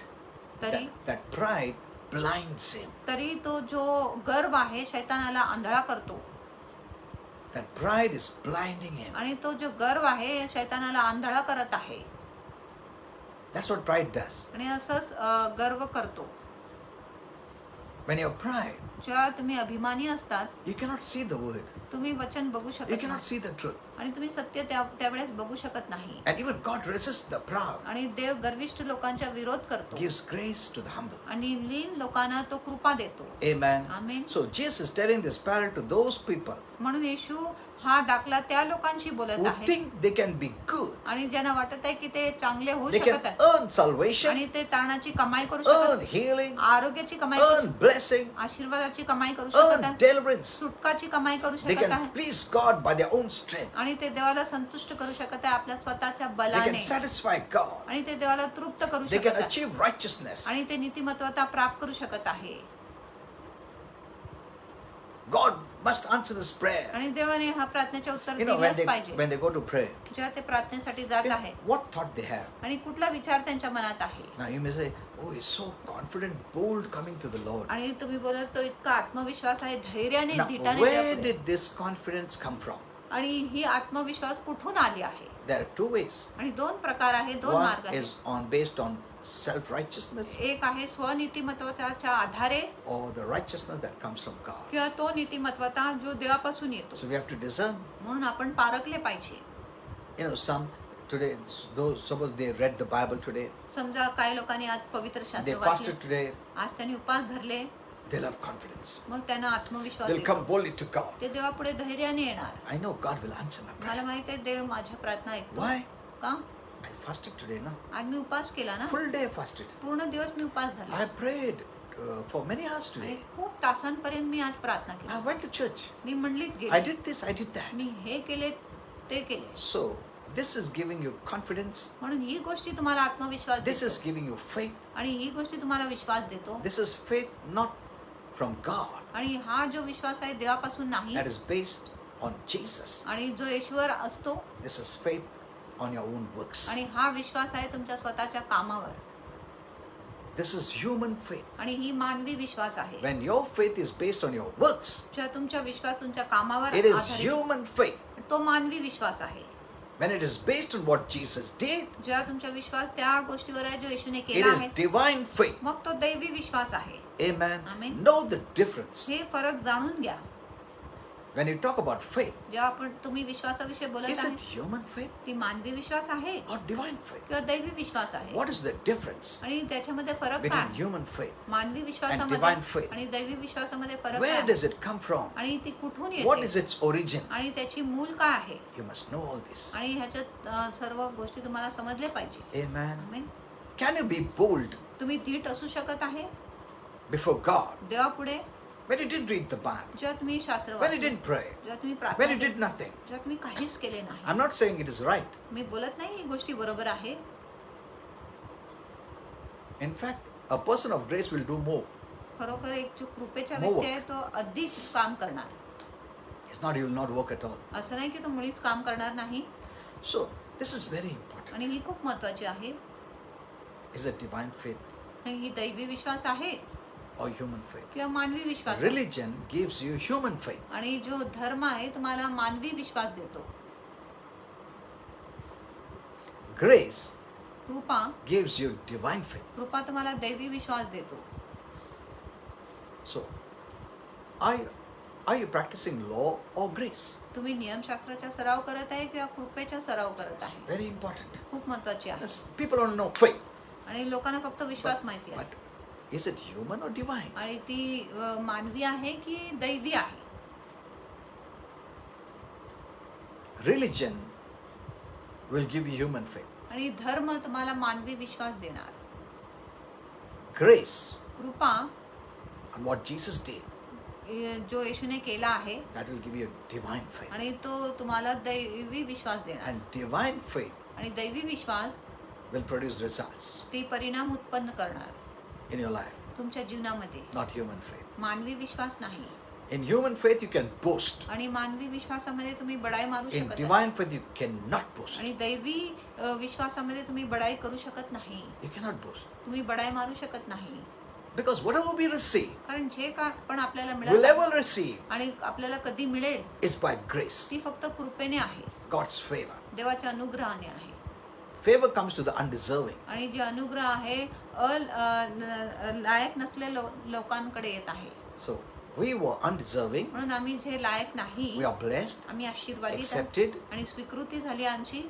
तरी that pride blinds him. तरी तो जो गर्व आहे शैतानाला आंधळा करतो. That pride is blinding him. आणि तो जो गर्व आहे शैतानाला आंधळा करत आहे. That's what pride does. आणि असंच गर्व करतो. When you have pride, जेव्हा तुम्ही अभिमानी असतात you cannot see the word. तुम्ही वचन बघू You शकत cannot नाही see the truth. आणि तुम्ही सत्य त्यावेळेस बघू शकत नाही. And even God resists the proud, आणि देव गर्विष्ठ लोकांचा विरोध करतो gives grace to the humble. आणि लीन लोकांना तो कृपा देतो. Amen. Amen. So Jesus is telling this parable to those people म्हणून येशू हा दाखला त्या लोकांशी बोलत who आहे think they can be good, आणि ज्यांना वाटत आहे की ते चांगले होऊ they can शकत आहे earn salvation, आणि ते तारणाची कमाई करू शकत earn आहे, healing, आरोग्याची कमाई करू earn blessing, शकत, आशीर्वादाची कमाई करू शकत earn आहे, deliverance. सुटकाची कमाई करू They शकत can आहे please God by their own strength. आणि ते देवाला संतुष्ट करू शकत आहे आपल्या स्वतःच्या They बलाने can satisfy God. आणि ते देवाला तृप्त करू They शकत can आहे achieve righteousness. आणि ते नीतिमत्वता प्राप्त करू शकत आहे. God must answer this prayer. आणि देवाने हा प्रार्थनेच्या उत्तर You know, दिलंच पाहिजे. when they go to pray, जेव्हा ते प्रार्थनेसाठी जात आहे what thought they have? आणि कुठला विचार त्यांच्या मनात आहे. Now you may say, oh, he's so confident, bold coming to the Lord. आणि तुम्ही बोलत तो इतका आत्मविश्वास आहे, धैर्याने Now, धीटाने where त्यापुढे. did this confidence come from? आणि ही आत्मविश्वास कुठून आली आहे. There are two ways. आणि दोन प्रकार आहे, दोन मार्ग One आहेत. is based on self-righteousness, एक आहे स्वनीतिमत्वाच्या आधारे or the righteousness that comes from God. किंवा तो नीतिमत्वता जो देवापासून येतो. So we have to discern. म्हणून आपण पारखले पाहिजे. You know, some today, those suppose they read the Bible today, समजा काही लोकांनी आज पवित्र शास्त्र they वाचले, fasted today, आज त्यांनी उपवास धरले, they'll have confidence. मग त्यांना आत्मविश्वास They'll येतो. come boldly to God. ते देवापुढे धैर्याने येणार. I know God will answer my prayer. मला माहित आहे देव माझ्या प्रार्थना ऐकतो. Why? का? I fasted today, no? आज मी उपवास केला ना, Full day fasted. पूर्ण दिवस मी उपवास धरला. I prayed for many hours आणि today. खूप तासांपर्यंत मी आज प्रार्थना I केली. went to church. मी मंडळीत I गेले, did this, I did that. मी हे केले ते केले. So, this is giving you confidence. म्हणून ही गोष्टी तुम्हाला आत्मविश्वास This देतो. is giving you faith. आणि ही गोष्टी तुम्हाला विश्वास देतो. This is faith not from God. आणि हा जो विश्वास आहे देवापासून नाही, That is based on Jesus. आणि जो येशूवर असतो, This is faith on your own works. आणि हा विश्वास आहे तुमच्या स्वतःच्या कामावर. This is human faith. आणि ही मानवी विश्वास आहे. When your faith is based on your works, जेव्हा तुमचा विश्वास तुमच्या कामावर it is आधारित, human faith. तो मानवी विश्वास आहे. When it is based on what Jesus did, जेव्हा तुमचा विश्वास त्या गोष्टीवर आहे जो येशूने it केला is आहे, divine faith. मग तो दैवी विश्वास आहे. Amen. Amen. Know the difference. हे फरक जाणून घ्या. When you talk about faith, जेव्हा आपण तुम्ही विश्वासाविषयी बोलत is आहे, it human faith ती मानवी विश्वास आहे or divine faith? किंवा दैवी विश्वास आहे. What is the difference आणि त्याच्यामध्ये फरक काय between आहे? human faith? मानवी divine विश्वासामध्ये faith? आणि दैवी विश्वासामध्ये फरक काय Where आहे? does it come from? आणि ती कुठून What येते is its origin? आणि त्याची मूल काय आहे? You must know all this. आणि ह्याच्यात सर्व गोष्टी तुम्हाला समजले पाहिजे. Amen. Amen. Can you be bold तुम्ही धीट असू शकत आहे before God देवापुढे when you didn't read the Bible, जेव्हा तुम्ही शास्त्र when you वाचले, didn't pray, जेव्हा तुम्ही when प्रार्थना you केली, did nothing? जेव्हा तुम्ही काहीच केले नाही. I'm not saying it is right. मी बोलत नाही ही गोष्टी बरोबर आहे. In fact, a person of grace will do more. खरोखर एक जो कृपेचा More व्यक्ती आहे तो अधिक काम करणार. It's not you will not work at all. असं नाही की तो मुळीच काम करणार नाही. So, this is very important. आणि ही खूप महत्वाची आहे. Is it divine faith आणि ही दैवी विश्वास आहे or human faith? किंवा मानवी विश्वास आहे. Religion gives you human faith. आणि जो धर्म आहे तुम्हाला मानवी विश्वास देतो. Grace कृपा gives you divine faith. कृपा तुम्हाला दैवी विश्वास देतो. So, are you practicing law or grace? तुम्ही नियमशास्त्राचा सराव करत आहे किंवा कृपेचा सराव करत It's आहे. very important. खूप महत्वाची आहे. Yes, people don't know faith. आणि लोकांना फक्त विश्वास माहिती आहे. But is it human or divine? आणि ती मानवी आहे की दैवी आहे. Religion will give you human faith. आणि धर्म तुम्हाला मानवी विश्वास देणार. Grace कृपा and what Jesus did, जो येशूने केला आहे that will give you divine faith. आणि तो तुम्हाला दैवी विश्वास देणार. And divine faith आणि दैवी विश्वास will produce results ती परिणाम उत्पन्न करणार in your life, तुमच्या जीवनामध्ये. not human faith. मानवी विश्वास नाही. In human faith, you can boast. आणि मानवी विश्वासामध्ये तुम्ही बडाई मारू In शकत नाही. divine faith, you cannot boast. आणि दैवी विश्वासामध्ये तुम्ही बडाई करू शकत नाही. You cannot boast. तुम्ही बडाई मारू शकत नाही. Because whatever we receive, कारण जे का पण आपल्याला will मिळेल ever receive, आणि आपल्याला कधी मिळेल is by grace, ती फक्त कृपेने आहे, God's favor. देवाच्या अनुग्रहाने आहे. Favor comes to the undeserving. आणि जे अनुग्रह आहे लायक नसलेल्या लोकांकडे येत आहे. So, we were undeserving, म्हणून आम्ही जे लायक नाही we are blessed, आम्ही आशीर्वादित accepted आणि स्वीकृती झाली आमची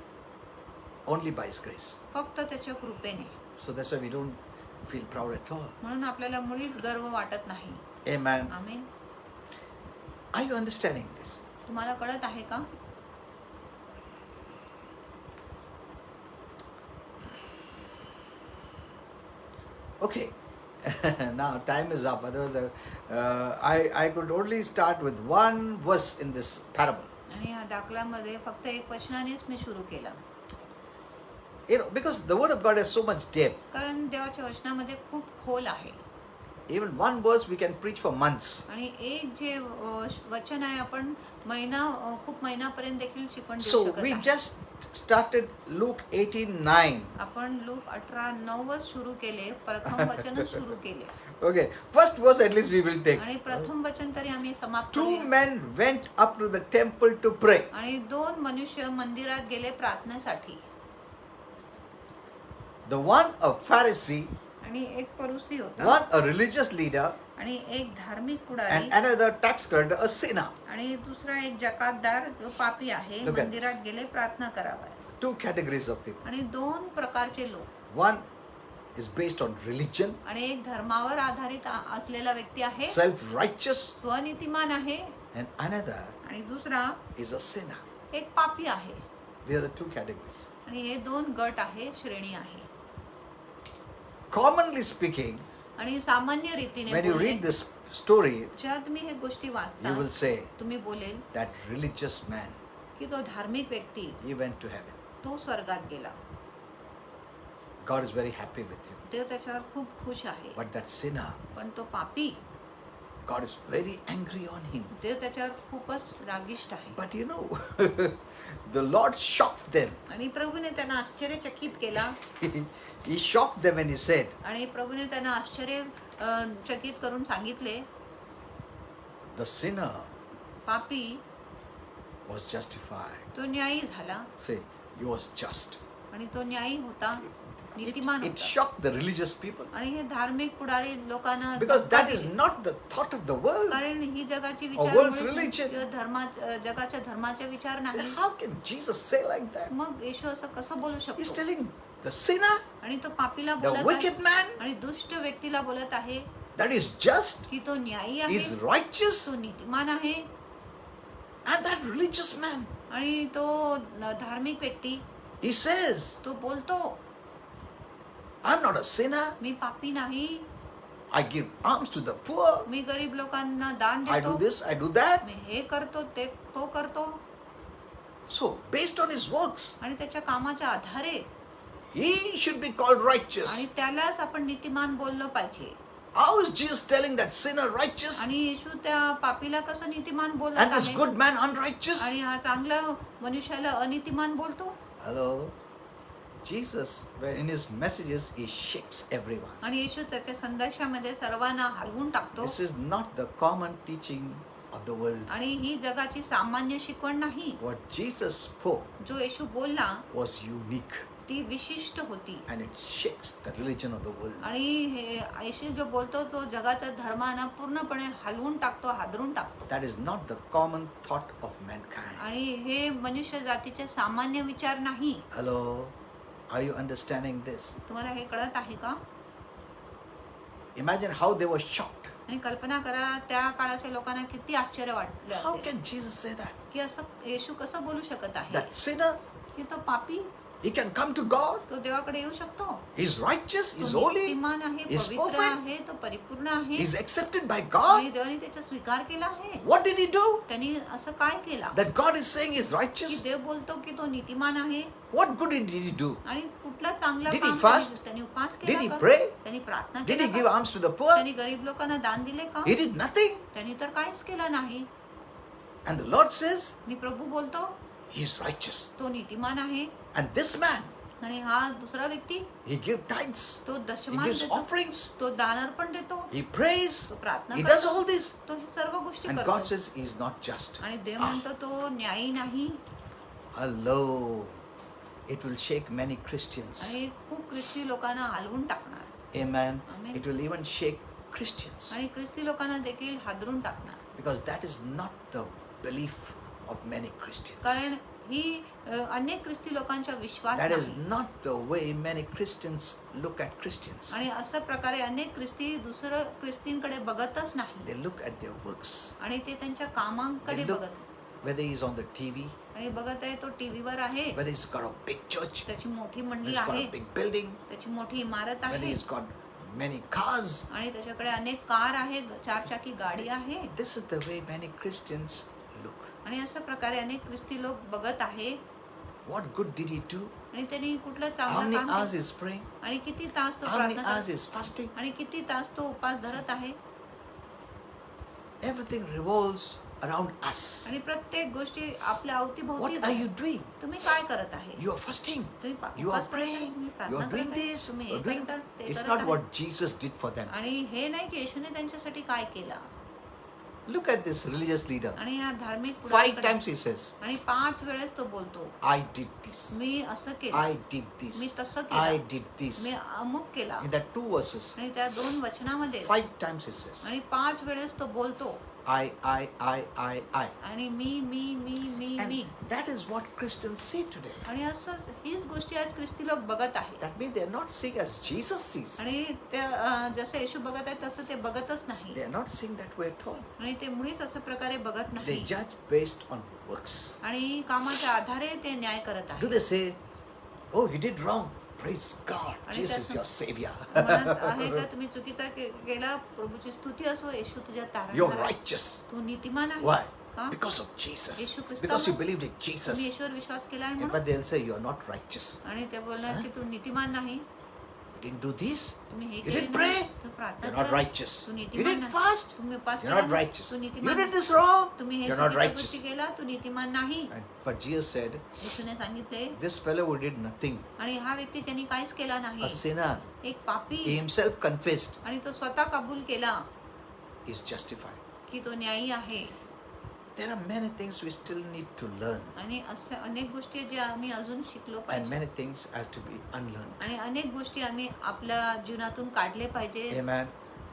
only by His grace. फक्त त्याच्या कृपेने. So that's why we don't feel proud at all. म्हणून आपल्याला मुळीच गर्व वाटत नाही. Amen. Amen. Are you understanding this? तुम्हाला कळत आहे का? Okay. Now time is up. Otherwise, I could only start with one verse in this parable. आणि या दाखल्यामध्ये फक्त एक वचनानेच मी सुरू केलं. You know, because the word of God has so much depth. कारण देवाच्या वचनामध्ये खूप खोल आहे. Even one verse we can preach for months. आणि एक जे वचन आहे आपण खूप महिन्यापर्यंत देखील शिकवण देऊ So शकत we आहे. just started Luke 18:9. आपण लूक 18:9 सुरू केले, प्रथम वचन सुरू केले. Okay, first verse at least we will take. आणि प्रथम वचन तरी आम्ही समाप्त 2 करूया. men went up to the temple to pray. आणि 2 मनुष्य मंदिरात गेले प्रार्थनेसाठी. The one a Pharisee, आणि एक फरीसी होता, one a religious leader, आणि एक धार्मिक पुढारी, and another tax collector, a sinner. आणि दुसरा एक जकातदार जो पापी आहे, Look at मंदिरात गेले प्रार्थना कराव्या. 2 categories of people. आणि 2 प्रकारचे लोक. One is based on religion, आणि एक धर्मावर आधारित असलेला व्यक्ती आहे, self-righteous, स्वनीतिमान आहे, and another आणि दुसरा is a sinner. एक पापी आहे. These are the 2 categories. आणि हे 2 गट आहे, श्रेणी आहे. Commonly speaking, आणि सामान्य रीतीने when you बोलले, read this story, जेव्हा तुम्ही हे गोष्टी you वाचता, will say तुम्ही बोलेल that religious man, की तो धार्मिक व्यक्ती he went to heaven. तो स्वर्गात गेला. God is very happy with him. देव त्याच्यावर खूप खुश आहे. But that sinner, पण तो पापी, God is very angry on him. देव त्याच्यावर खूपच रागिष्ट आहे. But you know, the Lord shocked them. आणि प्रभूने त्यांना आश्चर्यचकित केला. He shocked them and he said, आणि प्रभूने त्यांना आश्चर्यचकित करून सांगितले, the sinner पापी was justified. तो न्यायी झाला. Say, he was just. आणि तो न्यायी होता, नीतिमान It होता. shocked the religious people आणि हे धार्मिक पुढारी लोकांना because धक्का that is दिले. not the thought of the world. कारण ही जगाची world's विचार religion. जगाच्या धर्माचे विचार Say, नाही. how can Jesus say like that? मग येशू असं कसं बोलू He's शकतो? telling the sinner, आणि तो पापीला the बोलत आहे, wicked man, आणि दुष्ट व्यक्तीला बोलत आहे that is just, की तो न्यायी आहे, is righteous, तो नीतिमान आहे. and that religious man, आणि तो धार्मिक व्यक्ती he says, तो बोलतो, I'm not a sinner. मी पापी नाही, I give alms to the poor. मी गरीब लोकांना दान I do देतो, this, I do that. मी हे करतो, ते तो करतो. So, based on his works, आणि त्याच्या कामाच्या आधारे, he should be called righteous. आणि त्यालाच आपण नीतिमान बोललं पाहिजे. How is Jesus telling that sinner righteous आणि येशू त्या पापीला कसं नीतिमान बोलत and this आहे, good man unrighteous? आणि हा चांगला मनुष्याला अनीतिमान बोलतो? Hello? Jesus, in his messages, he shakes everyone. आणि येशू त्याच्या संदेशामध्ये सर्वांना हलवून टाकतो. This is not the common teaching of the world. आणि ही जगाची सामान्य शिकवण नाही. What Jesus spoke जो येशू बोलला was unique ती विशिष्ट होती. and it shakes the religion of the world. आणि हे येशू जो बोलतो तो जगाच्या धर्मांना पूर्णपणे हलवून टाकतो, हादरून टाकतो. That is not the common thought of mankind. आणि हे मनुष्य जातीचे सामान्य विचार नाही. Hello? Are you understanding this? तुम्हाला हे कळत आहे का? Imagine how they were shocked. आणि कल्पना करा त्या काळाच्या लोकांना किती आश्चर्य वाटलं How असेल can Jesus say that? की असं येशू कसं बोलू शकत आहे That sinner, की तो पापी he can come to God. तो देवाकडे येऊ शकतो. He's righteous, he's तो holy, नीतिमान आहे, he's पवित्र perfect, आहे, तो परिपूर्ण आहे. he's accepted by आणि God. देवाने त्याचा स्वीकार केला आहे. What did he do? त्यांनी असं काय केला That God is saying he's की righteous? देव बोलतो की तो नीतिमान आहे. What good did he do? आणि कुठला चांगला Did he काम fast? त्यांनी उपवास Did केला he का? pray? त्यांनी प्रार्थना Did he केली give का? alms to the poor? त्यांनी गरीब लोकांना दान दिले का? He did nothing. त्यांनी तर काहीच केलं नाही. And the Lord says मी प्रभू बोलतो he's righteous. तो नीतिमान आहे. And this man, आणि हा दुसरा व्यक्ती he gives tithes, तो he दशमान gives देतो, offerings, तो दान अर्पण देतो, he prays, तो प्रार्थना he does करतो, all this. तो हे सर्व गोष्टी And God करतो. says he's not just. आणि देव म्हणतो तो न्यायी नाही. Hello. It will shake many Christians. आणि खूप ख्रिस्ती लोकांना हलवून टाकणार. Amen. Amen. It will even shake Christians. आणि ख्रिस्ती लोकांना देखील हादरून टाकणार. Because that is not the belief of many Christians. कारण ही अनेक ख्रिस्ती लोकांचा विश्वास That is नाही. not the way many Christians look at Christians. आणि अशा प्रकारे अनेक ख्रिस्ती दुसरं ख्रिस्तींकडे बघतच नाही. They look at their works. आणि ते त्यांच्या कामांकडे They look बघत whether he's on the TV, आणि बघत आहे तो टीव्हीवर आहे, whether he's got a big church, त्याची मोठी whether मंडळी he's got आहे, a big building, त्याची मोठी इमारत whether आहे, he's got many cars. आणि त्याच्याकडे अनेक कार आहे, 4 चाकी गाडी आहे. This is the way many Christians look. आणि अशा प्रकारे अनेक ख्रिस्ती लोक बघत आहे. What good did he do? आणि त्यांनी कुठलं How चांगलं many काम hours केलं? is praying? आणि किती तास तो How many प्रार्थना hours करतो? is fasting? आणि किती तास तो उपास धरत आहे? Everything revolves around us. आणि प्रत्येक गोष्टी आपल्या अवतीभोवती What are you doing? तुम्ही काय करत आहे? You are fasting. तुम्ही You are उपास करताय, praying. तुम्ही You प्रार्थना are doing करत आहे, this. तुम्ही You हे are doing करता, that. ते It's करत not आहे. what Jesus did for them. आणि हे नाही की येशूने त्यांच्यासाठी काय केलं. Look at this religious leader. आणि या धार्मिक 5 पुढाऱ्याकडे- times he says, आणि 5 वेळेस तो बोलतो, I did this. मी असं केलं, I did this. मी तसं I केलं, did this. मी अमुक केला. In that 2 verses, आणि त्या 2 वचनामध्ये 5 times he says, आणि 5 वेळेस तो बोलतो I. आणि मी And that is what Christians see today. आणि असंच हीच गोष्टी आज ख्रिस्ती लोक बघत आहेत. That means they are not seeing as Jesus sees. आणि त्या जसं येशू बघत आहेत तसं ते बघतच नाही. They are not seeing that way at all. आणि ते मुळीच असं प्रकारे बघत They नाही. judge based on works. आणि कामाच्या आधारे ते न्याय करत Do आहेत. they say, oh, you did wrong? Praise God. And Jesus that's is your Savior. म्हणत आहे का तुम्ही चुकीचा केला, प्रभूची स्तुती असो, येशू तुझ्या You're तारण righteous. तू नीतिमान आहे. Why? का? Because of Jesus. Yeshu Because you ख्रिस्तावर believed in Jesus. तुम्ही येशूवर विश्वास केला आहे In म्हणून. fact, they'll say you're not righteous. आणि ते बोलणार की तू नीतिमान नाही, You didn't do this. तुम्ही हे You केले didn't नाही, pray. तू प्रार्थना You're not केला नाही, righteous. तू You नीतिमान didn't नाही, fast. तुम्ही उपास You're केला not नाही, righteous. तू You नीतिमान did नाही, this wrong. तुम्ही हे You're not चुकीच्या righteous. गोष्टी केला, तू नीतिमान नाही. But Jesus said, येशूने सांगितले, this fellow who did nothing, आणि हा व्यक्ती ज्यांनी काहीच केला नाही, a sinner, एक पापी, he himself confessed, आणि तो स्वतः कबूल केला is justified. की तो न्यायी आहे. There are many things we still need to learn, आणि अशा अनेक गोष्टी आहेत ज्या आम्ही अजून शिकलो and पाहिजे. many things has to be unlearned. आणि अनेक गोष्टी आम्ही आपल्या जीवनातून काढले पाहिजे. Amen.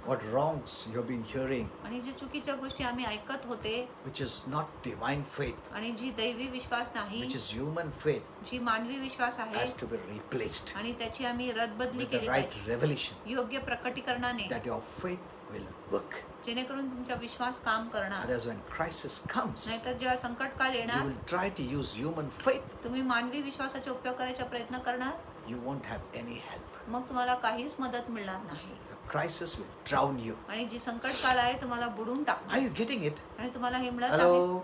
What wrongs you've been hearing, आणि जे चुकीच्या गोष्टी आम्ही ऐकत होते, which is not divine faith, आणि जी दैवी विश्वास नाही, which is human faith, जी मानवी विश्वास आहे, has to be replaced आणि त्याची आम्ही रद्दबदली with the केली right पाहिजे revelation योग्य प्रकटीकरणाने, that your faith will work. जेणेकरून तुमचा विश्वास काम करणार. Otherwise, when crisis comes, नाहीतर जेव्हा संकटकाल you येणार, will try to use human faith. तुम्ही मानवी विश्वासाचा उपयोग करायचा प्रयत्न करणार, You won't have any help. मग तुम्हाला काहीच मदत मिळणार नाही. The crisis will drown you. आणि जी संकटकाल आहे तुम्हाला बुडून टाकणार. Are you getting it? आणि तुम्हाला हे मिळत आहे. Hello?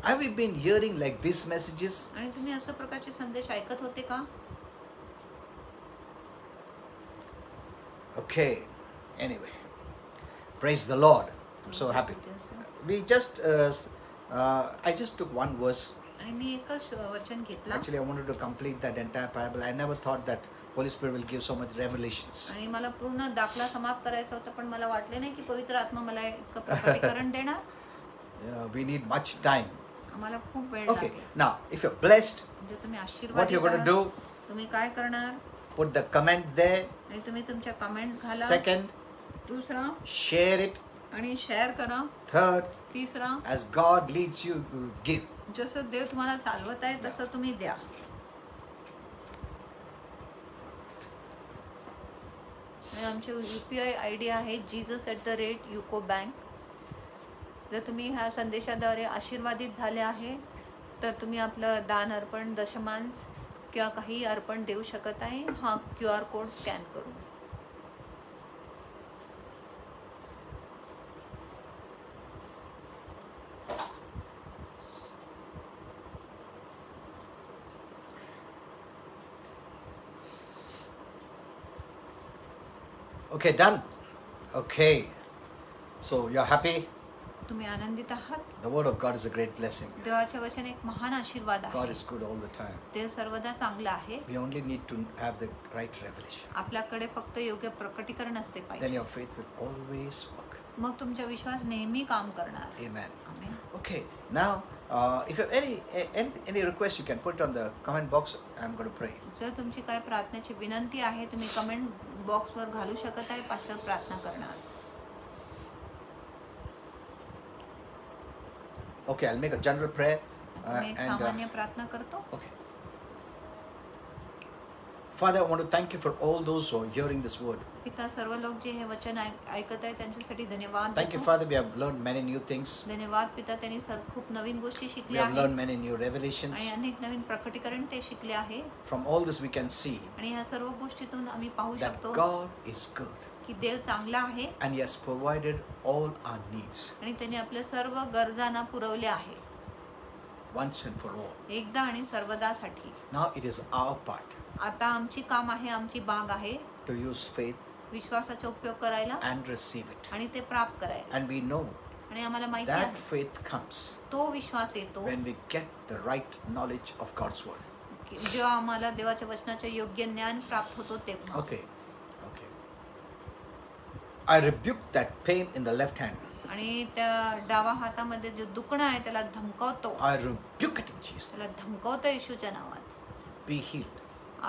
Have you been hearing like these messages? आणि तुम्ही अशा प्रकारचे संदेश ऐकत होते का? Okay. Anyway, praise the Lord. I'm so happy. We just, I just took one verse. आणि मी एकच वचन घेतला. Actually, I wanted to complete that entire Bible. I never thought that Holy Spirit will give so much revelations. आणि मला पूर्ण दाखला समाप्त करायचा होता, पण मला वाटले नाही की पवित्र आत्मा मला इतकं प्रकटीकरण देणार. We need much time. आम्हाला खूप वेळ Okay. लागेल. Now, if you're blessed, म्हणजे तुम्ही what आशीर्वाद you're going to do? तुम्ही काय करणार? Put the comment there. आणि तुम्ही तुमच्या कमेंट घाला. Second, दुसरा, share it. आणि शेअर करा. Third, तिसरा, as God leads you, you give. जसं देव तुम्हाला चालवत आहे तसं तुम्ही द्या. आणि आमचे UPI ID आहे jesus@uco.bank. जर तुम्ही ह्या संदेशाद्वारे आशीर्वादित झाले आहे तर तुम्ही आपलं दान अर्पण, दशमांश किंवा काही अर्पण देऊ शकत आहे हा QR कोड स्कॅन करून. Okay, done. Okay. So you're happy? तुम्ही आनंदित आहात. The word of God is a great blessing. देवाचे वचन एक महान आशीर्वाद God आहे. is good all the time. ते सर्वदा चांगलं आहे. We only need to have the right revelation. आपल्याकडे फक्त योग्य प्रकटीकरण असते Then पाहिजे. your faith will always work. मग तुमचा विश्वास नेहमी काम करणार. Amen. Amen. Okay. Now, if you have any request, you can put it on the comment box. I'm going to pray. जर तुमची काय प्रार्थनेची विनंती आहे तुम्ही कमेंट बॉक्सवर घालू शकत आहे. पास्टर प्रार्थना करणार. Okay, I'll make a general prayer. मी एक सामान्य प्रार्थना करतो. Okay. Father, I want to thank you for all those who are hearing this word. पिता, सर्व लोक जे हे वचन ऐकत आहेत त्यांच्यासाठी धन्यवाद Thank you, देतो. Father. We have learned many new things. धन्यवाद पिता, त्यांनी खूप नवीन गोष्टी We शिकल्या have learned आहेत many new revelations. आणि अनेक नवीन प्रकटीकरण ते शिकले आहे. From all this, we can see आणि ह्या सर्व गोष्टीतून आम्ही पाहू that शकतो God is good की देव चांगला आहे and He has provided all our needs. आणि त्यांनी आपल्या सर्व गरजांना पुरवले आहे. once and for all. एकदा आणि सर्वदासाठी. Now it is our part आता आमची काम आहे, आमची बाग आहे to use faith विश्वासाचा उपयोग करायला and receive it. आणि ते प्राप्त करायला. And we know आणि आम्हाला माहिती that आहे faith comes तो विश्वास येतो when we get the right knowledge of God's word. की जेव्हा आम्हाला देवाच्या वचनाचे योग्य ज्ञान प्राप्त होतो तेव्हा. Okay. I rebuke that pain in the left hand. आणि त्या डावा हातामध्ये जो दुखणं आहे त्याला धमकावतो. I rebuke it in Jesus' name. त्याला धमकावतो येशूच्या नावात. Be healed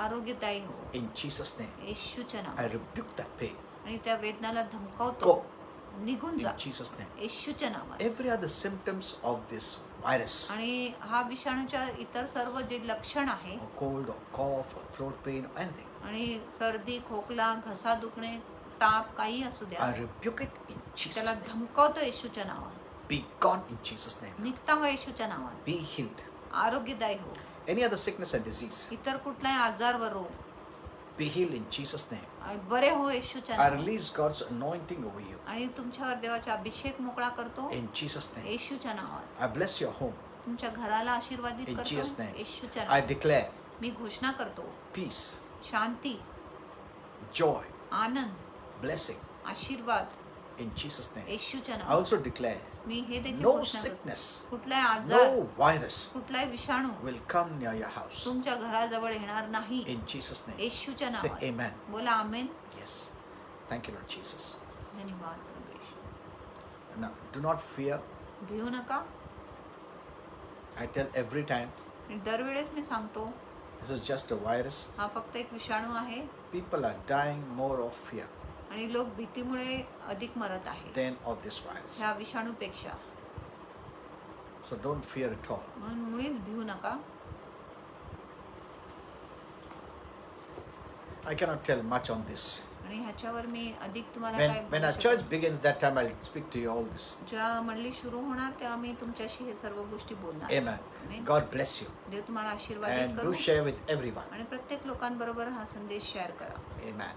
आरोग्यदायी हो in Jesus' name. येशूच्या I नावात. rebuke that pain. आणि त्या वेदनाला धमकावतो. Go निघून जा in Jesus' name. येशूच्या नावात. Every other symptoms of this virus, आणि हा विषाणूच्या इतर सर्व जे लक्षण आहे or cold or cough or throat pain or anything, आणि सर्दी खोकला घसा दुखणे ताप काही असू I द्या rebuke it in Jesus' त्याला name. धमकावतो येशूच्या नावात. Be gone in Jesus' name. निघता हो येशूच्या नावात. Be healed. आरोग्यदायी हो. Any other sickness and disease, इतर कुठलाही आजार व रोग be healed in Jesus' name. आणि बरे हो येशूच्या I नावात. release God's anointing over you आणि तुमच्यावर देवाचा अभिषेक मोकळा करतो in Jesus' name. येशूच्या नावात. I bless your home. तुमच्या घराला आशीर्वादित In Jesus' करतो name. येशूच्या I नावात. declare मी घोषणा करतो peace, शांती joy, आनंद blessing आशीर्वाद in Jesus' name. येशूच्या I नावात. also declare मी हे देखील no घोषणा करतो sickness, कुठलाही आजार no virus कुठलाही विषाणू will come near your house. तुमच्या घराजवळ येणार नाही In Jesus' name. येशूच्या Say नावात. amen. बोला आमेन. Yes. Thank you, Lord Jesus. धन्यवाद प्रभू येशू. Now, do not fear. भिवू नका. I tell every time, आणि दरवेळेस मी सांगतो this is just a virus. हा फक्त एक विषाणू आहे People are dying more of fear आणि लोक भीतीमुळे अधिक मरत आहेत than of this virus. ह्या विषाणूपेक्षा. So don't fear at all. म्हणून मुळीच भिवू नका. I cannot tell much on this. आणि ह्याच्यावर मी अधिक तुम्हाला When, काय when बोलू our शकत church नाही. begins, that time I'll speak to you all this. जेव्हा मंडळी सुरू होणार तेव्हा मी तुमच्याशी हे सर्व गोष्टी बोलणार. Amen. Amen. God bless you. देव तुम्हाला आशीर्वादित And करू do share with everyone. आणि प्रत्येक लोकांबरोबर हा संदेश शेअर करा. Amen.